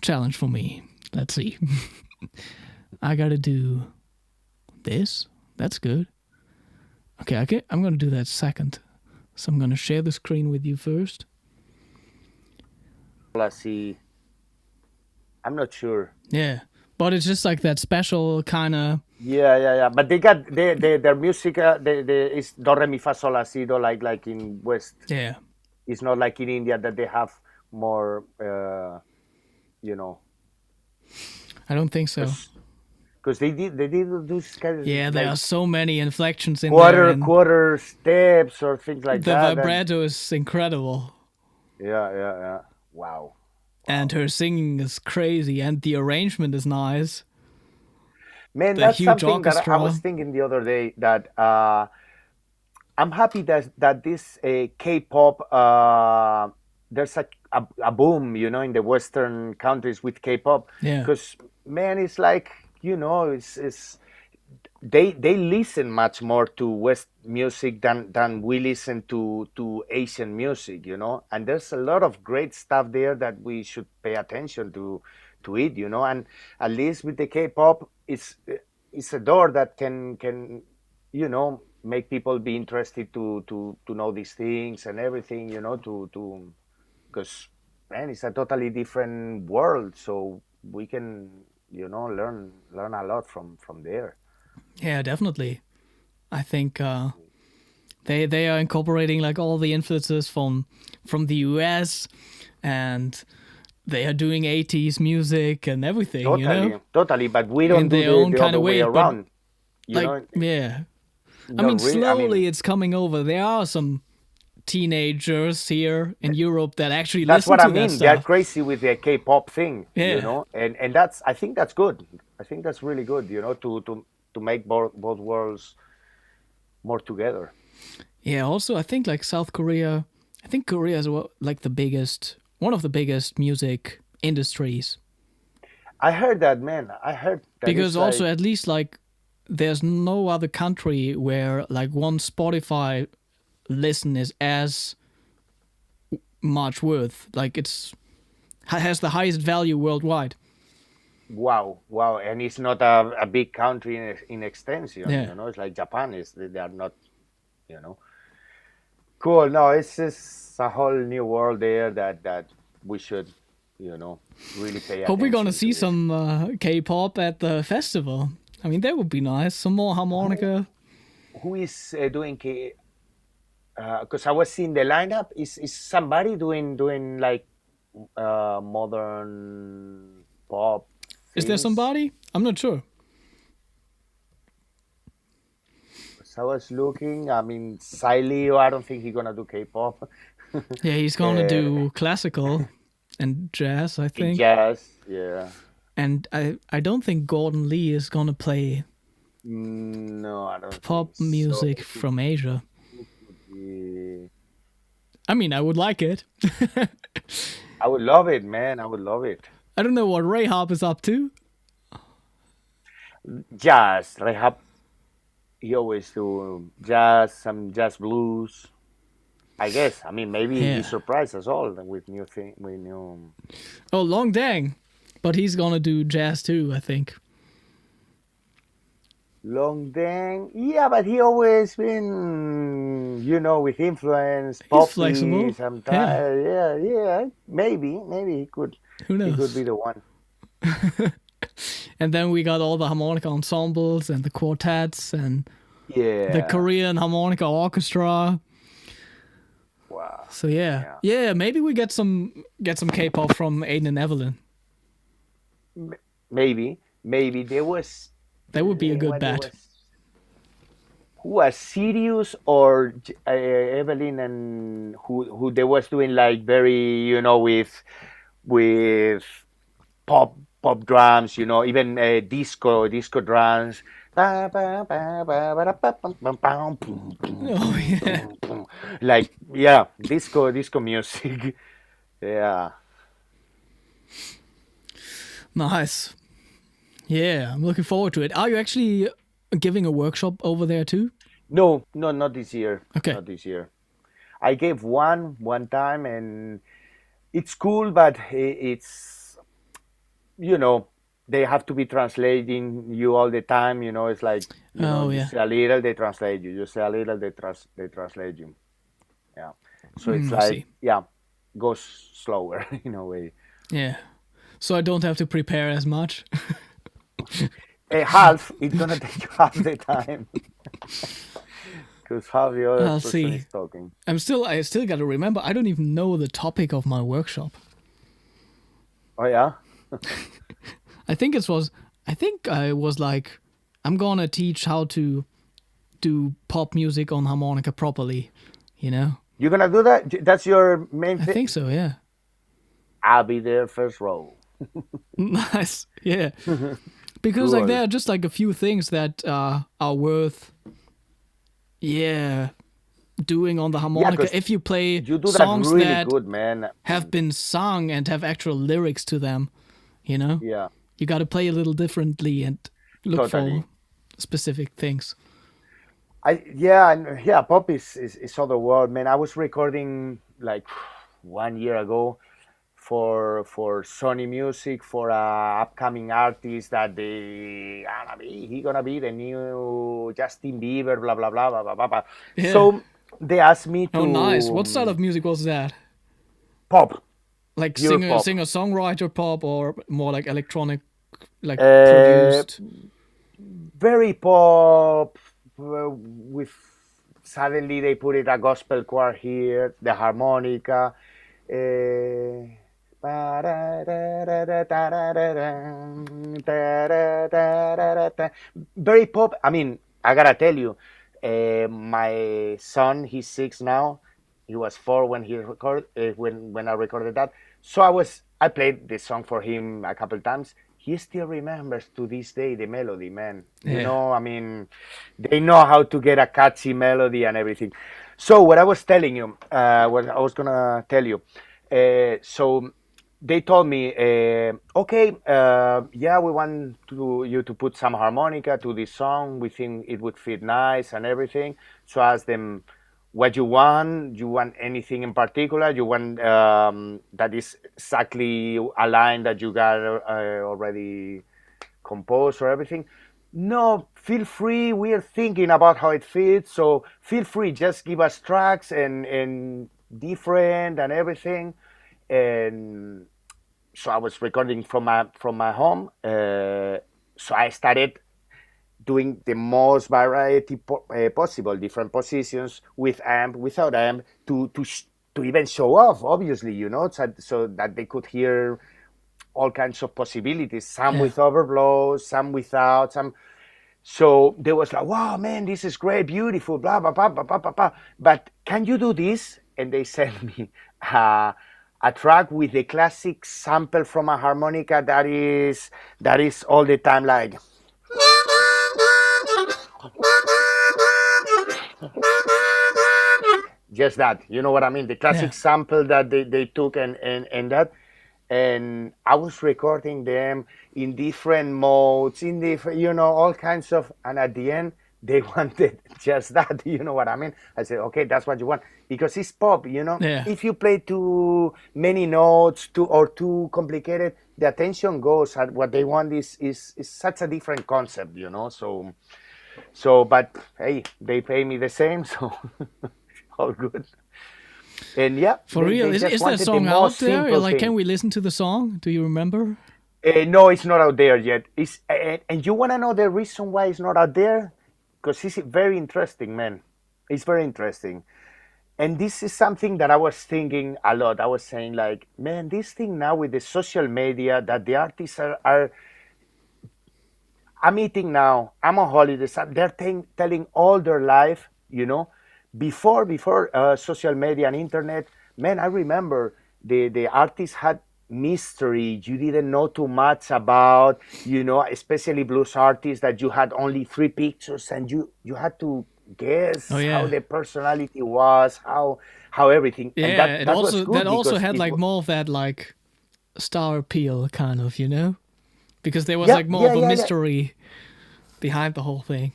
challenge for me. Let's see. I gotta do this. That's good. Okay, I'm gonna do that second. So I'm gonna share the screen with you first. Let's see. I'm not sure. Yeah, but it's just like that special kind of. Yeah. But they got their music. Is do re mi fa sol la si do like in West. Yeah, It's not like in India that they have more. You know, I don't think so. because they did those kind of Yeah, there like are so many inflections in there, and quarter steps or things like the that. vibrato is incredible. Yeah. Wow. And her singing is crazy, and the arrangement is nice. Man, The that's huge something that I was orchestra. thinking the other day that I'm happy that this K-pop there's a boom, in the Western countries with K-pop, Yeah, because man, it's like it's they listen much more to West music than we listen to Asian music, and there's a lot of great stuff there that we should pay attention to it, and at least with the K-pop, it's a door that can make people be interested to know these things and everything, to because man, it's a totally different world, so we can learn a lot from there. yeah, definitely. I think they are incorporating like all the influences from the US, and they are doing 80s music and everything, Totally, but we don't in do their the, own the kind other of way way. But around. like, yeah, I mean, Not really. I mean, slowly it's coming over. There are some teenagers here in Europe that actually that's listen what I to that mean. They're stuff. crazy with the K-pop thing, Yeah. and that's I think that's good. I think that's really good, to make both worlds more together. Yeah, also I think like South Korea, I think Korea is like one of the biggest music industries, I heard that, man. I heard that because it's also like at least like there's no other country where like one Spotify listen is as much worth. Like it's has the highest value worldwide. wow, and it's not a big country in extension. Yeah. It's like Japan is. They are not. You know. Cool. No, it's just a whole new world there that we should, really pay Hope we're gonna attention see to it. some K-pop at the festival. I mean, that would be nice. Some more Who harmonica. who is doing K? Because I was seeing the lineup. Is somebody doing like modern pop Is there things? somebody? I'm not sure. 'Cause I was looking. I mean, Sileo. I don't think he's gonna do K-pop. Yeah, he's gonna uh, do classical and jazz, I think. Jazz. Yeah. And I don't think Gordon Lee is gonna play No, I don't think pop so. music from Asia. Who could be? I mean, I would like it. I would love it, man. I would love it. I don't know what Reyharp is up to. Jazz, Rehab. He always do jazz, some jazz blues. I guess. I mean, maybe he Yeah. surprised us all with new thing, with new. Oh, Long Dang. But he's gonna do jazz too, I think. Long Dang. Yeah, but he always been, with influence, He's poppy. flexible. Yeah. Sometimes, yeah. Maybe Who he could knows? be the one. And then we got all the harmonica ensembles and the quartets and the Yeah. Korean harmonica orchestra. Wow. So yeah, Yeah. yeah. Maybe we get some K-pop from Aiden and Evelyn. Maybe there was. That would be a good What there bet. was. Who was Sirius or Evelyn, and who they was doing like very with pop drums, even disco drums. Ba, ba, ba, ba, ba, da, ba, bum, bum, bum, boom, boom, Oh boom, yeah, boom, boom. Like, yeah, disco music. Yeah. nice. Yeah, I'm looking forward to it. Are you actually giving a workshop over there too? No, not this year. Okay. Not this year. I gave one time, and it's cool, but it's they have to be translating you all the time. It's like, Oh you yeah. say a little, they translate you. You say a little, they translate you. Yeah. So it's I like, see. yeah, goes slower in a way. Yeah. So I don't have to prepare as much. Half, it's gonna take you half the time because half the other I'll person see. is talking. I still got to remember. I don't even know the topic of my workshop. Oh yeah. I think it was. I think I was like, I'm gonna teach how to do pop music on harmonica properly. You know. You're gonna do that? That's your main I thing? think so. Yeah. I'll be there first row. Nice. Yeah. Because like Cool. there are just like a few things that are worth, yeah, doing on the Yeah, harmonica because if you play you do that songs really that good, man. have been sung and have actual lyrics to them. You know, Yeah, you got to play a little differently and look for totally. specific things. Yeah, pop is other world, man. I was recording like 1 year ago for Sony Music for a upcoming artist that he gonna be the new Justin Bieber, blah blah blah blah blah blah. Blah. Yeah. So they asked me Oh, nice. to What style of music was that? pop, Like pure pop. singer songwriter pop or more like electronic, like Uh, produced? Very pop with suddenly they put it a gospel choir here, the harmonica. Uh, very pop. I mean, I gotta tell you, my son, he's 6 now. He was 4 when he recorded when I recorded that. So I played the song for him a couple times. He still remembers to this day the melody, man. Yeah. I mean, they know how to get a catchy melody and everything. So what I was telling you, what I was gonna tell you, so they told me, okay, yeah, we want you to put some harmonica to this song. We think it would fit nice and everything. So I asked them, what you want? You want anything in particular? You want that is exactly a line that you got already composed or everything? No, feel free. We are thinking about how it fits, so feel free. Just give us tracks and different and everything. And so I was recording from my home. So I started doing the most variety possible, different positions with amp, without amp, to even show off. Obviously, so that they could hear all kinds of possibilities. Some Yeah. with overblows, some without, some. So they was like, "Wow, man, this is great, beautiful, blah blah blah blah blah blah." Blah. But can you do this? And they sent me a track with the classic sample from a harmonica that is all the time like just that. You know what I mean? The Yeah. classic sample that they took and that. And I was recording them in different modes, in different, all kinds of. And at the end, they wanted just that. You know what I mean? I said, okay, that's what you want because it's pop. Yeah. If you play too many notes, too complicated, the attention goes. At what they want is such a different concept. But hey, they pay me the same, so all good. And yeah, For they real, just is that wanted the song out most there? simple Like, can thing. we listen to the song? Do you remember? No, it's not out there yet. And you want to know the reason why it's not out there? Because it's very interesting, man. It's very interesting. And this is something that I was thinking a lot. I was saying, like, man, this thing now with the social media that the artists are I'm eating now. I'm on holidays. They're telling all their life, before social media and internet. Man, I remember the artists had mystery. You didn't know too much about, especially blues artists that you had only 3 pictures and you had to Oh guess how yeah. the personality was, how everything, and Yeah, that was that good also because had like more of that like star appeal kind of, because there was yeah, like more yeah, of a yeah, yeah. mystery behind the whole thing.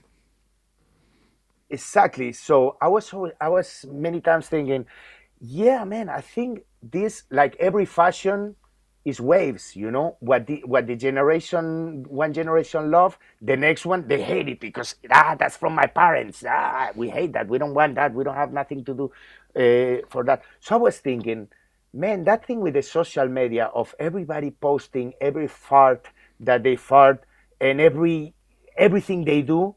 Exactly. So I was many times thinking, yeah, man, I think this, like every fashion, is waves, you know. What the generation one generation love, the next one they hate it because that's from my parents. We hate that. We don't want that. We don't have nothing to do for that. So I was thinking, man, that thing with the social media of everybody posting every fart that they fart and everything they do,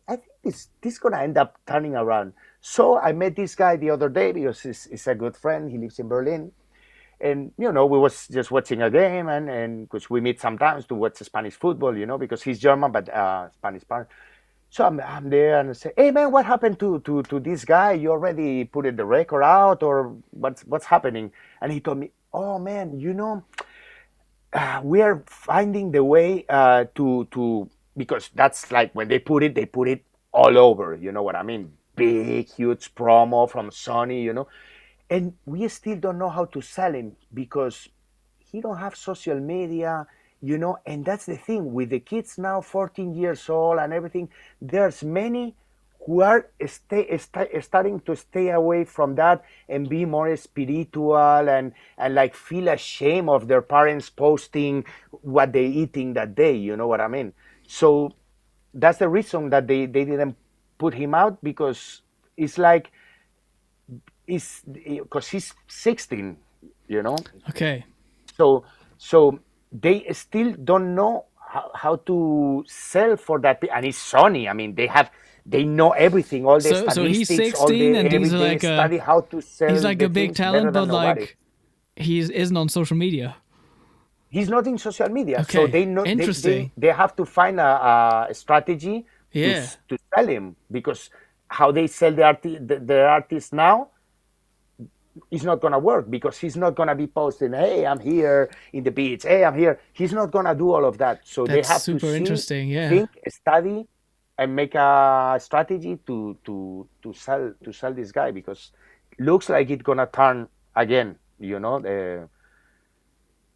I think this gonna end up turning around. So I met this guy the other day because he's a good friend. He lives in Berlin, and we was just watching a game, and because we meet sometimes to watch Spanish football, because he's German but Spanish part. So I'm there and I say, hey man, what happened to this guy? You already put the record out, or what's happening? And he told me, oh man, we are finding the way to because that's like when they put it all over. You know what I mean? Big, huge promo from Sony, and we still don't know how to sell him because he don't have social media, and that's the thing with the kids now 14 years old and everything. There's many who are starting to stay away from that and be more spiritual and like feel ashamed of their parents posting what they eating that day, you know what I mean? So that's the reason that they didn't put him out, because it's like is because he's 16, you know. Okay. So they still don't know how to sell for that, and it's Sony. I mean, they know everything, all the So he's statistics, all 16 the and he's everything. like Study how to he's sell like the a big things better talent, but than nobody. like he isn't on social media. He's not in social media, so Okay. they know Interesting. they have to find a strategy Yeah. to sell him, because how they sell the artist now is not gonna work, because he's not gonna be posting, hey, I'm here in the beach, hey, I'm here. He's not gonna do all of that. So they That's have to super interesting. Yeah. think, study, and make a strategy to sell this guy, because looks like it's gonna turn again.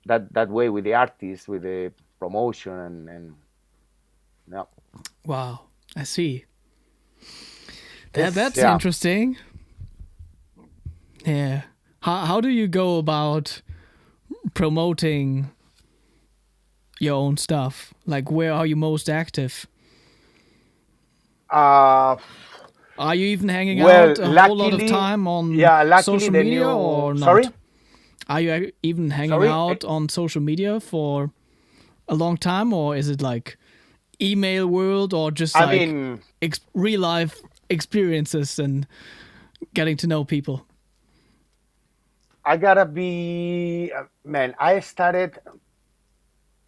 That way with the artist, with the promotion, and yeah. Wow. I see. It's That's yeah. interesting. Yeah. How do you go about promoting your own stuff? Like, where are you most active? Uh, Are you even hanging well, out a whole lot of luckily, time on yeah, luckily social the media new or not? sorry, Are you even hanging sorry. out on social media for a long time, or is it like email world, or just I like mean, real life experiences and getting to know people? I gotta be, man. I started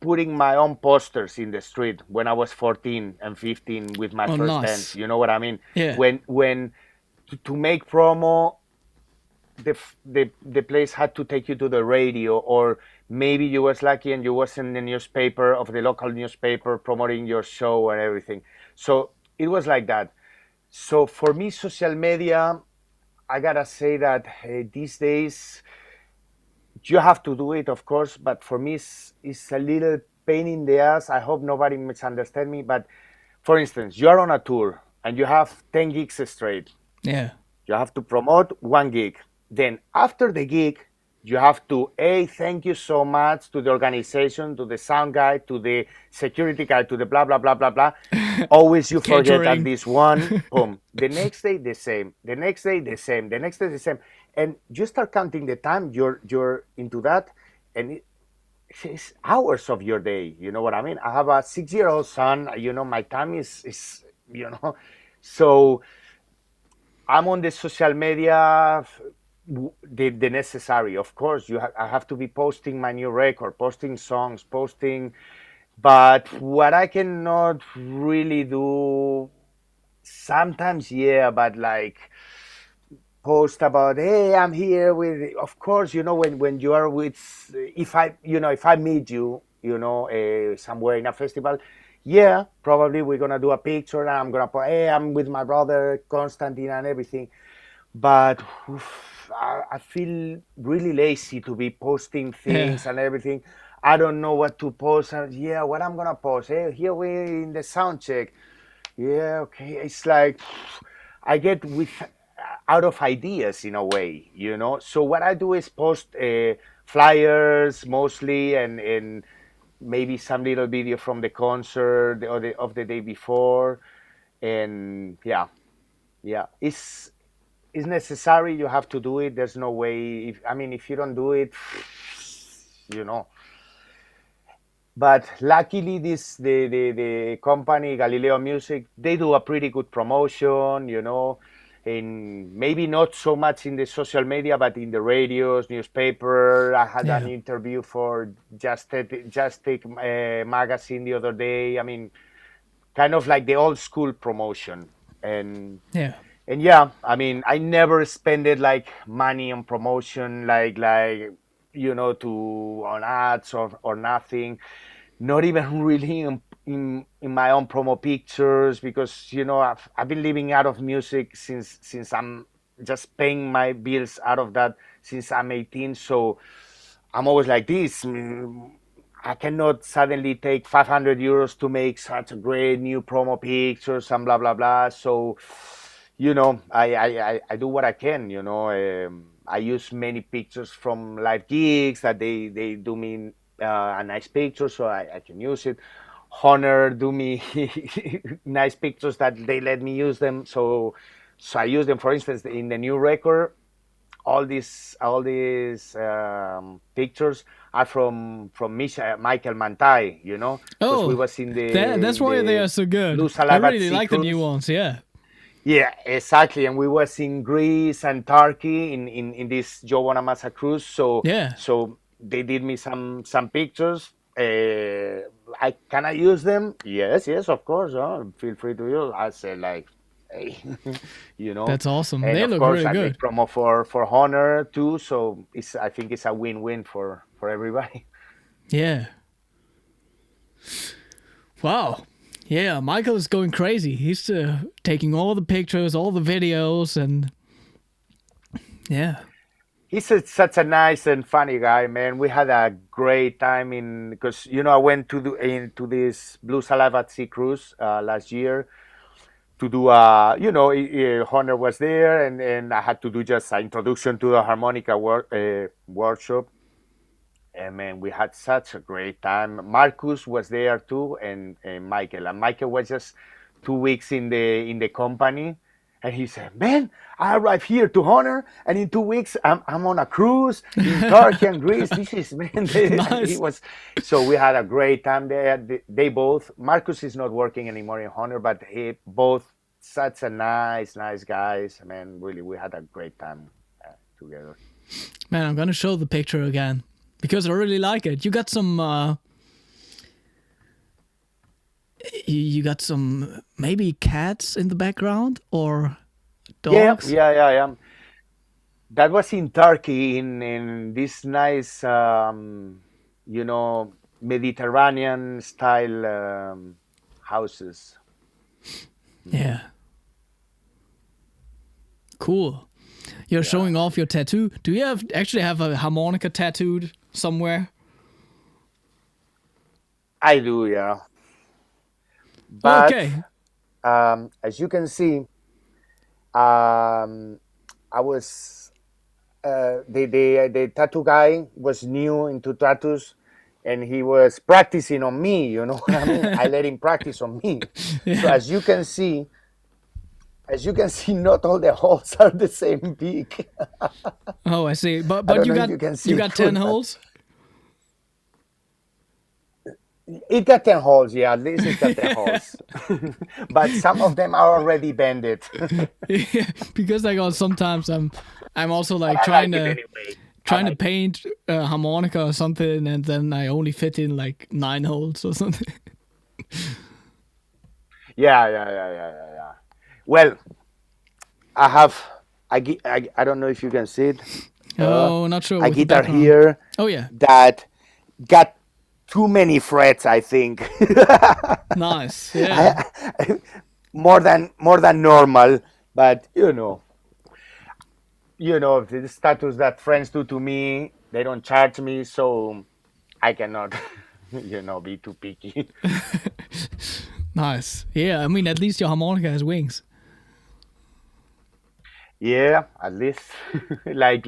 putting my own posters in the street when I was 14 and 15 with my Oh, first bands. nice. You know what I mean? Yeah. When to make promo, the place had to take you to the radio, or maybe you was lucky and you was in the newspaper, of the local newspaper, promoting your show and everything. So it was like that. So for me, social media, I gotta say that these days you have to do it, of course, but for me, it's a little pain in the ass. I hope nobody misunderstand me. But for instance, you are on a tour and you have 10 gigs straight. Yeah. You have to promote one gig. Then after the gig, you have to, hey, thank you so much to the organization, to the sound guy, to the security guy, to the blah, blah, blah, blah, blah. Always you forget at Catering. this one, boom. The next day, the same. The next day, the same. The next day, the same. And you start counting the time you're into that, and it's hours of your day. You know what I mean? I have a 6-year-old son. My time is so I'm on the social media, the necessary. Of course, I have to be posting my new record, posting songs, posting. But what I cannot really do sometimes, yeah, but like post about, hey, I'm here with. Of course, when you are with, if I meet you, somewhere in a festival, yeah, probably we're gonna do a picture and I'm gonna put, hey, I'm with my brother Konstantin and everything. But I feel really lazy to be posting Yeah. things and everything. I don't know what to post. Yeah, what I'm gonna post? Hey, here we in the sound check. Yeah, okay. It's like I get out of ideas in a way. So what I do is post flyers mostly, and maybe some little video from the concert or of the day before. And yeah, it's necessary. You have to do it. There's no way. If you don't do it, you know. But luckily, the company Galileo Music, they do a pretty good promotion, and maybe not so much in the social media, but in the radios, newspaper. I had an Yeah. interview for Just Take magazine the other day. Kind of like the old school promotion, and Yeah. and yeah, I never spended like money on promotion, to on ads or nothing. Not even really in my own promo pictures, because I've been living out of music since I'm just paying my bills out of that since I'm 18. So I'm always like this. I cannot suddenly take 500 euros to make such a great new promo pictures and blah blah blah. So I do what I can. I use many pictures from live gigs that they do me a nice picture, so I can use it. Hohner do me nice pictures that they let me use them. So I use them. For instance, in the new record, all these pictures are from Michael Mantai, because we Oh, was in that's why they are so good. Blue I Saliva at really Sea like the new cruise. ones. Yeah. Yeah, exactly. And we was in Greece and Turkey in this Joe Bonamassa cruise. So Yeah. so they did me some pictures. Can I use them? Yes, yes, of course. Feel free to use. I said like, hey, you know. That's awesome. And They of look course, really I make good. promo for Honor too. So I think it's a win-win for everybody. Yeah. Wow. Yeah, Michael is going crazy. He's taking all the pictures, all the videos, and yeah. He's such a nice and funny guy, man. We had a great time because I went into this Blue Saliva at Sea cruise last year to do Honor was there, and I had to do just an introduction to the harmonica workshop. And man, we had such a great time. Marcus was there too, and Michael. And Michael was just 2 weeks in the company, and he said, "Man, I arrived here to Honor, and in 2 weeks I'm on a cruise in Turkey and Greece. This is man." He Nice. was so we had a great time there. They both. Marcus is not working anymore in Honor, but he both such a nice guys. Man, really, we had a great time together. Man, I'm gonna show the picture again because I really like it. You got some you got some maybe cats in the background or Yeah, dogs? yeah. That was in Turkey in this nice, Mediterranean style houses. Yeah. Cool. You're Yeah, showing off your tattoo. Do you actually have a harmonica tattooed somewhere? I do, yeah. But Okay. as you can see, um, I was the tattoo guy was new into tattoos, and he was practicing on me. You know what I mean? I let him practice on me. So Yeah. as you can see, not all the holes are the same big. Oh, I see. But I but don't you know if got you can you see got through 10 that. holes? It got 10 holes, yeah, at least it got 10 holes. But some of them are already bended. Yeah, because like sometimes I'm also But like I like it anyway. I trying to like it. paint a harmonica or something, and then I only fit in like 9 holes or something. Yeah. Well, I have, I don't know if you can see it, Oh, not sure a with the guitar background. here Oh yeah, that got too many frets, I think. nice. Yeah, I, more than normal, but the status that friends do to me, they don't charge me, so I cannot, be too picky. nice. Yeah, I mean at least your harmonica has wings. Yeah, at least like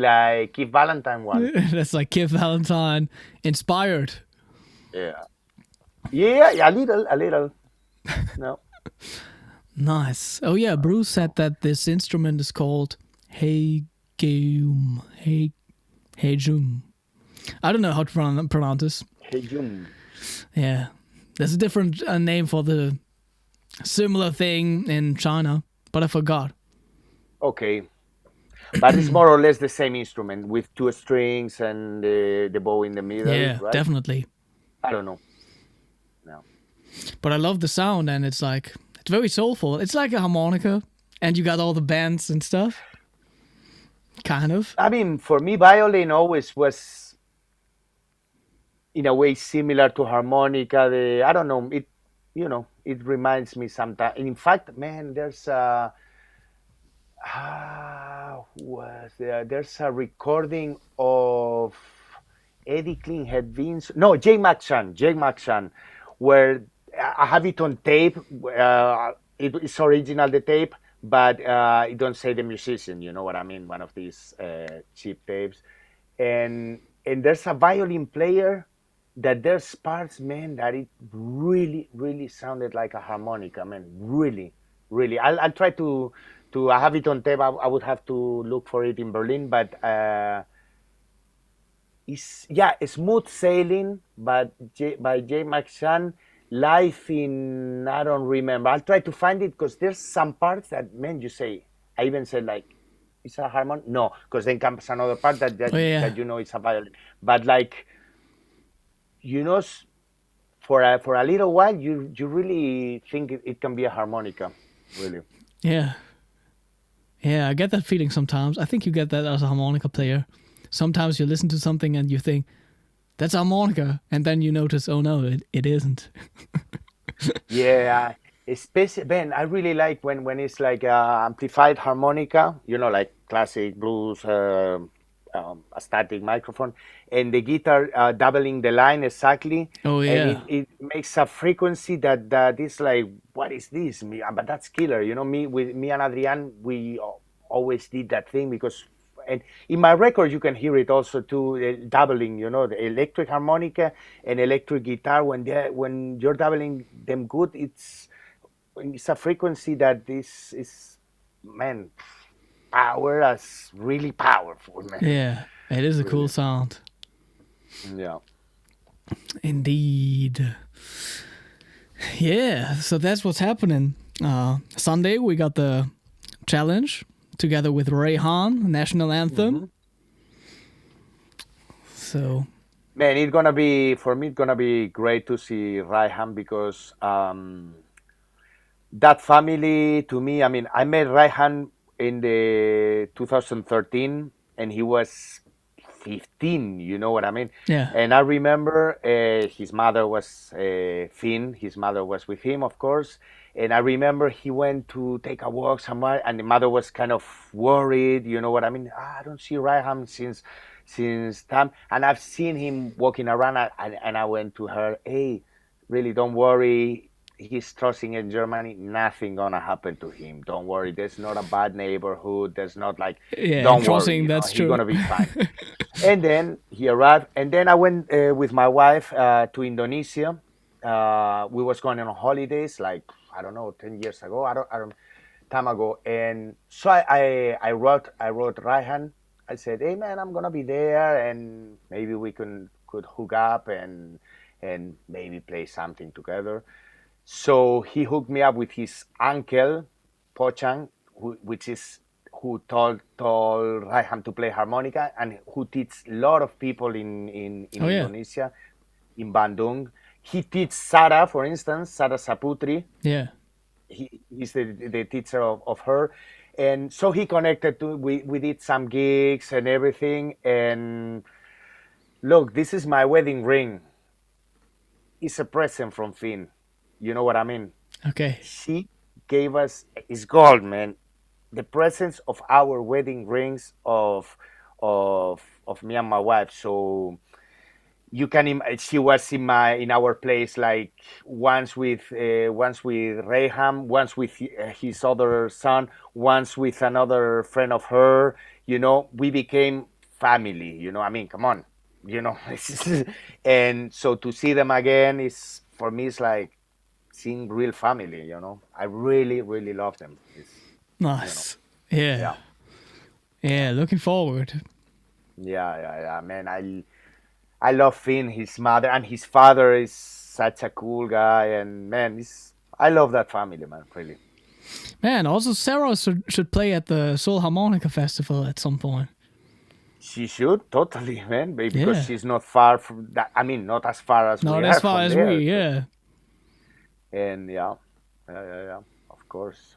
Keith Valentine one. That's like Kid Valentine inspired. Yeah, yeah, yeah, a little. No. Nice. Oh yeah, Bruce said that this instrument is called Hegeum. Hejum. I don't know how to pronounce this. Hey, Jun. Yeah, there's a different name for the similar thing in China, but I forgot. Okay, but it's more or less the same instrument with two strings and the bow in the middle, Yeah, right? definitely. I don't know. No. But I love the sound, and it's very soulful. It's like a harmonica, and you got all the bands and stuff. Kind of. I mean, for me, violin always was in a way similar to harmonica. I don't know. It reminds me sometimes. In fact, man, who was there? There's a recording of Eddie Klein had Vince. No, Jay Maxan, where I have it on tape. It's original, the tape, but it don't say the musician. You know what I mean? One of these cheap tapes, and there's a violin player that there's parts, man, that it really, really sounded like a harmonica, man. Really, really. I'll try to. I have it on tape. I would have to look for it in Berlin, but it's yeah, smooth sailing, but by J. McShann. Life in I don't remember. I'll try to find it because there's some parts that man you say. I even said like, it's a harmon. No, because then comes another part Oh yeah, that it's a violin. But like you know, for a little while, you really think it can be a harmonica, really. yeah, yeah. I get that feeling sometimes. I think you get that as a harmonica player. Sometimes you listen to something and you think that's a harmonica, and then you notice, oh no, it isn't. Yeah, especially Ben, I really like when it's like amplified harmonica, like classic blues, a static microphone, and the guitar doubling the line exactly, Oh and yeah, it makes a frequency that is like, what is this? But that's killer. Me and Adrian, we always did that thing because. And in my record, you can hear it also too, doubling. The electric harmonica and electric guitar. When you're doubling them good, it's a frequency that is man, power as really powerful, man. yeah. It is a cool Really, sound, yeah. indeed. Yeah, so that's what's happening. Sunday we got the challenge together with Reyharp, national anthem. Hmm. So Man, it's gonna be for me. It's gonna be great to see Raihan because that family to me. I mean, I met Raihan in the 2013, and he was 15. You know what I mean? yeah, And I remember his mother was Finn. His mother was with him, of course. And I remember he went to take a walk somewhere, and the mother was kind of worried. You know what I mean? I don't see Raihan since time, and I've seen him walking around, and I went to her, hey, really, don't worry. He's trusting in Germany. Nothing gonna happen to him. Don't worry. There's not a bad neighborhood. There's not like, yeah. don't worry. Interesting. That's He's true. gonna be fine. And then he arrived, and then I went with my wife to Indonesia. We was going on holidays, like I don't know, 10 years ago. I don't time ago, and so I wrote Raihan. I said, hey man, I'm gonna be there, and maybe we could hook up and maybe play something together. So he hooked me up with his uncle, Pochang, which is who told Raihan to play harmonica and who teaches a lot of people in Oh yeah, Indonesia, in Bandung. He teaches Sarah, for instance, Sarah Saputri. yeah. He's the teacher of her. And so he connected we did some gigs and everything. And look, this is my wedding ring. It's a present from Finn. You know what I mean? Okay. She gave us, it's gold, man. The presence of our wedding rings of me and my wife. So you can she was in our place like once with Reyharp, once with his other son, once with another friend of her. We became family. I mean, come on, and so to see them again is for me it's like seeing real family. I really really love them. Nice. Yeah. Yeah. Yeah. Looking forward. Yeah, man. I love Finn, his mother, and his father is such a cool guy. And man, I love that family, man. Really. Man, also Sarah should play at the Soul Harmonica Festival at some point. She should totally, man, because Yeah. she's not far from that. I mean, not as far as Not we as are far from as there. we, yeah. And yeah, of course.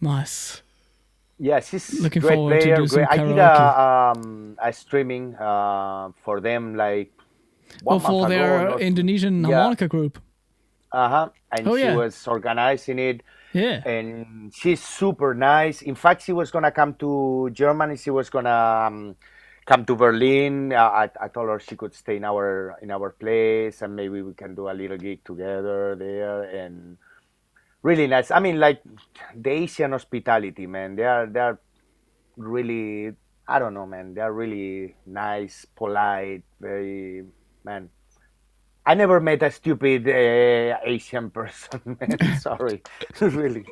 Nice. Yeah, she's Looking great forward to player. do some Great. I did a streaming for them like one for month ago. their Indonesian harmonica group. And Oh, she yeah. was organizing it. Yeah. And she's super nice. In fact, she was gonna come to Germany. She was gonna come to Berlin. I told her she could stay in our place, and maybe we can do a little gig together there. And really nice. I mean, like the Asian hospitality, man. They are really. I don't know, man. They are really nice, polite, very man. I never met a stupid Asian person, man. Sorry, really.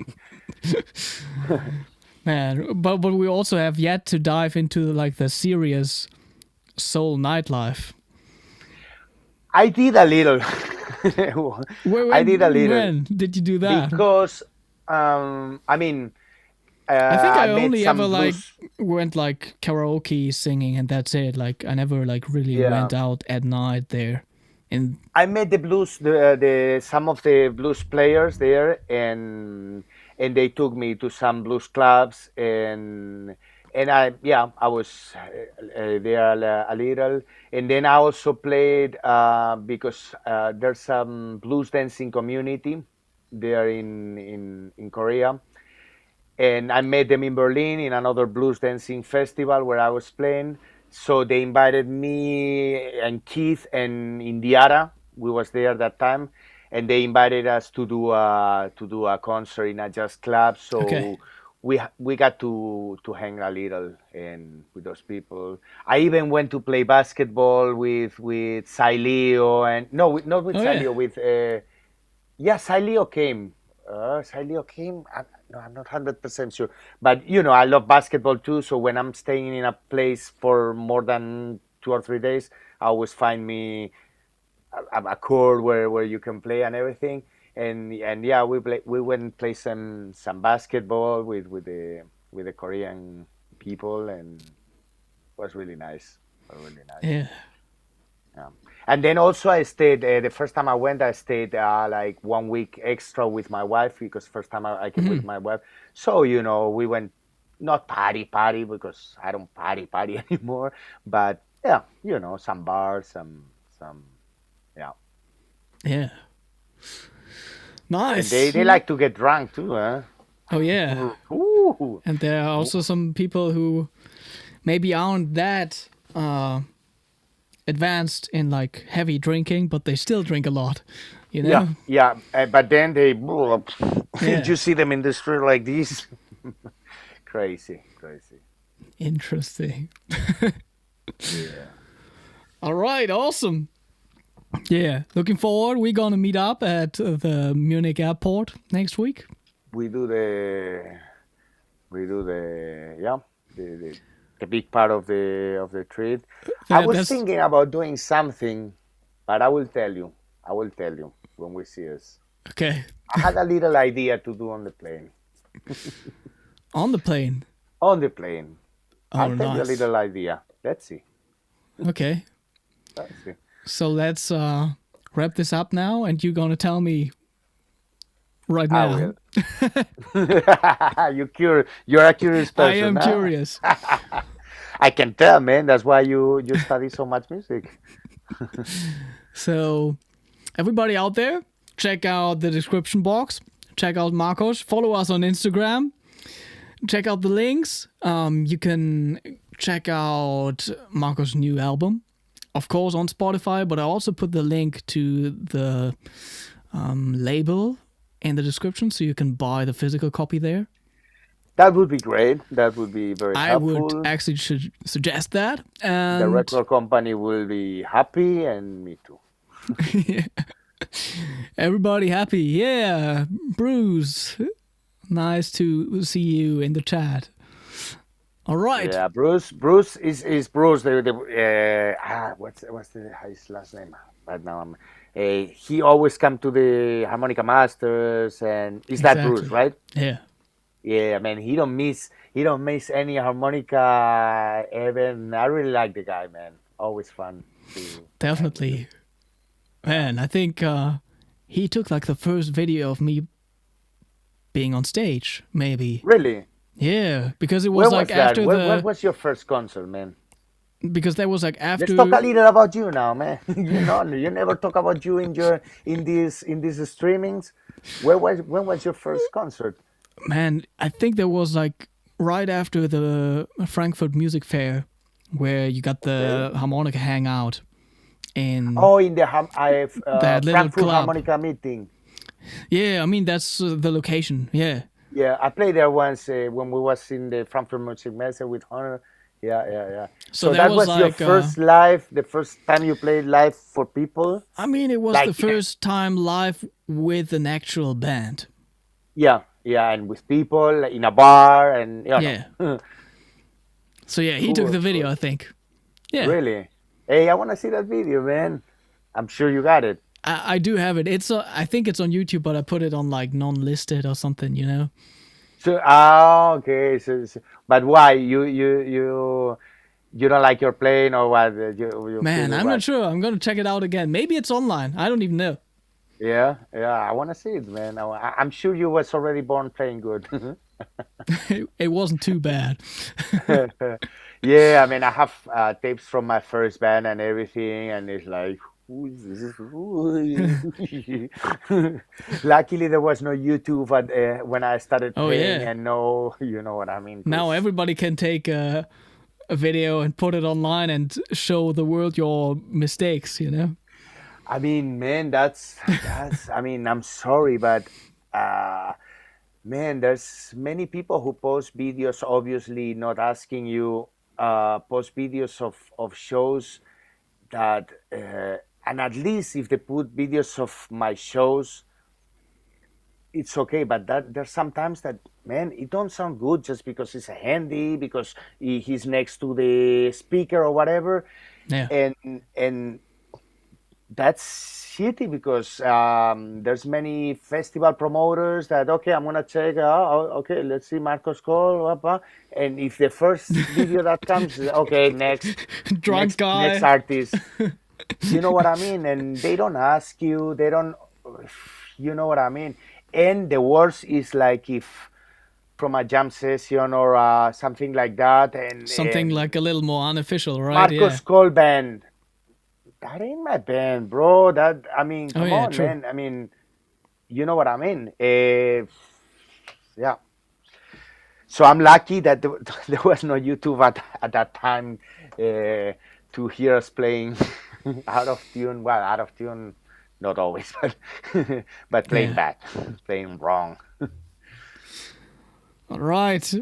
Man, but we also have yet to dive into like the serious soul nightlife. I did a little. I did a little. When did you do that? Because I mean, I think I met only some ever like blues- went like karaoke singing and that's it. Like I never like really Yeah. went out at night there. And I met the blues, the some of the blues players there, and they took me to some blues clubs, and I was there a little, and then I also played because there's some blues dancing community there in Korea, and I met them in Berlin in another blues dancing festival where I was playing. So they invited me and Keith and Indiara. We was there that time, and they invited us to do a concert in a jazz club. So Okay. we got to hang a little and with those people. I even went to play basketball with Sileo and no, not with Oh, Sileo, yeah. with yeah, Sileo came. Sileo came. No, I'm not 100% sure. But I love basketball too. So when I'm staying in a place for more than 2 or 3 days, I always find me a court where you can play and everything. And yeah, we went and play some basketball with the Korean people, and it was really nice. Really nice. Yeah. Yeah. And then also I stayed, the first time I went, I stayed like 1 week extra with my wife because first time I came with my wife. So, we went not party because I don't party anymore, but yeah, some bars, yeah. Yeah. Nice. And they like to get drunk too, huh? Oh yeah. Ooh. And there are also some people who maybe aren't that advanced in like heavy drinking, but they still drink a lot. You know? Yeah. But then they, Yeah. you see them in the street like this. Crazy. Interesting. Yeah. All right, awesome. Yeah, looking forward. We're gonna meet up at the Munich airport next week. We do the the big part of the trip. I was That's- thinking about doing something, but I will tell you when we see us. Okay. I had a little idea to do on the plane. On the plane. On the plane. Oh, I'll tell you a nice. little idea. Let's see. Okay. Let's see. So let's wrap this up now, and you're gonna tell me right I now. will. You're a curious person. I am huh? curious. I can tell, man. That's why you study so much music. So, everybody out there, check out the description box. Check out Marcos. Follow us on Instagram. Check out the links. You can check out Marcos' new album of course, on Spotify, but I also put the link to the label in the description so you can buy the physical copy there. That would be great. That would be very I would helpful. actually suggest that. The And record company will be happy, and me too. everybody happy. Yeah, Bruce. Nice to see you in the chat. All right. Yeah, Bruce is Bruce. What's his last name? Right now, he always come to the harmonica masters, and is that Bruce, Exactly. right? Yeah. Yeah, man, he don't miss any harmonica event. I really like the guy, man. Always fun to hang with him. Definitely. Man, I think he took like the first video of me being on stage, maybe. Really? Yeah, because it Where was like was that? after Where the was your first concert, man? because that was like Let's after. talk a little about you now, man. You never talk about you in these streamings. When was your first concert? Man, I think that was like right after the Frankfurt Music Fair, where you got the Okay. harmonica hangout in Oh, in the that little Frankfurt club. Harmonica meeting. Yeah, I mean that's the location. Yeah. Yeah, I played there once when we was in the Frankfurt Music Messe with Hohner. Yeah. So So that that was was your like first live, the first time you played live for people? I mean it was the Like, first time live with an actual band. yeah, and with people in a bar and, Yeah. So yeah, he took the Cool, video, cool. I think. Yeah. Really? Hey, I want to see that video, man. I'm sure you got it. I do have it. I think it's on YouTube, but I put it on like non-listed or something, you know. So, okay. But why? You don't like your playing or what? You Man, feel I'm not what? sure. I'm gonna check it out again. Maybe it's online. I don't even know. Yeah. I want to see it, man. I'm sure you was already born playing good. It wasn't too bad. Yeah, I mean, I have tapes from my first band and everything, and it's like, who is this? Luckily, there was no YouTube when I started Oh playing, yeah. and no, you know what I mean? Now 'Cause everybody can take a video and put it online and show the world your mistakes, you know. I mean, man, that's. I mean, I'm sorry, but uh, man, there's many people who post videos, obviously not asking you, post videos of shows that, and at least if they put videos of my shows, it's okay. But that there's sometimes that, man, it don't sound good just because it's a handy, because he's next to the speaker or whatever, Yeah. and that's shitty because there's many festival promoters that, okay, I'm gonna check okay, let's see Marcos Coll, and if the first video that comes, okay, Drunk next guy. artist, you know what I mean, and they don't ask you, they don't, you know what I mean, and the worst is like if from a jam session or something like that, Something and like a little more unofficial, right? Yeah. Marcos Coll band. That ain't my band, bro. I mean, Oh come yeah, on, true. man. I mean, you know what I mean? Yeah. So I'm lucky that there was no YouTube at that time to hear us playing out of tune. Well, out of tune, not always, but playing Yeah. bad, playing wrong. All right.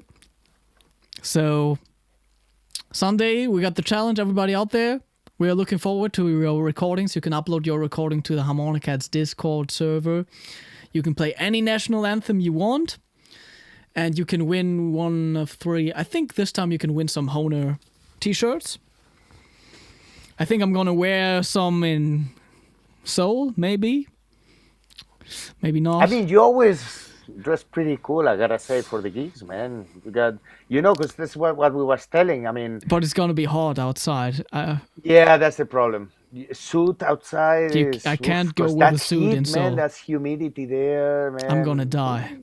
So Sunday we got the challenge. Everybody out there, we are looking forward to your recordings. You can upload your recording to the Harmonicats Discord server. You can play any national anthem you want, and you can win one of 3. I think this time you can win some Hohner t-shirts. I think I'm gonna wear some in Seoul, maybe not. I mean, you always dress pretty cool, I gotta say, for the gigs, man. Because that's what we was telling. I mean, But it's gonna be hot outside. yeah, that's the problem. Suit outside I is, can't go because with a that's suit in heat, man. Seoul. That's humidity there, I'm gonna man. die.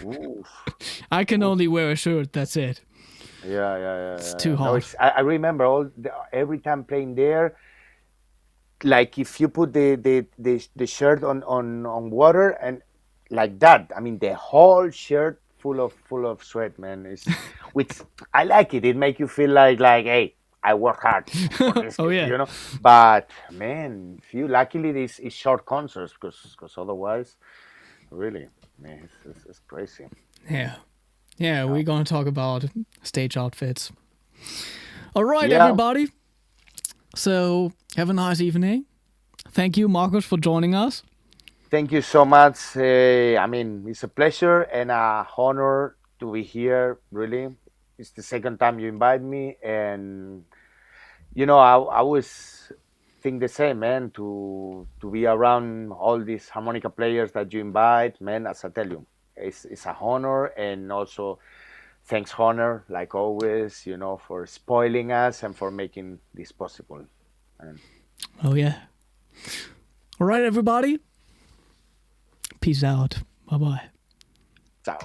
Oof. I can only wear a shirt. That's it. Yeah. It's too No, hot. I remember every time playing there. Like if you put the shirt on water and like that, I mean the whole shirt full of sweat, man. Which I like it. It make you feel like, hey, I work hard for this, Oh yeah. But man, luckily this is short concerts because otherwise, really, man, it's crazy. Yeah. Yeah, we're going to talk about stage outfits. All right, Yeah. everybody. So, have a nice evening. Thank you, Marcus, for joining us. Thank you so much. I mean, it's a pleasure and a honor to be here, really. It's the second time you invite me. And, I always think the same, man, to be around all these harmonica players that you invite, man, as I tell you, it's a honor. And also, thanks, Hohner, like always, for spoiling us and for making this possible. And Oh, yeah. All right, everybody. Peace out. Bye-bye. ciao.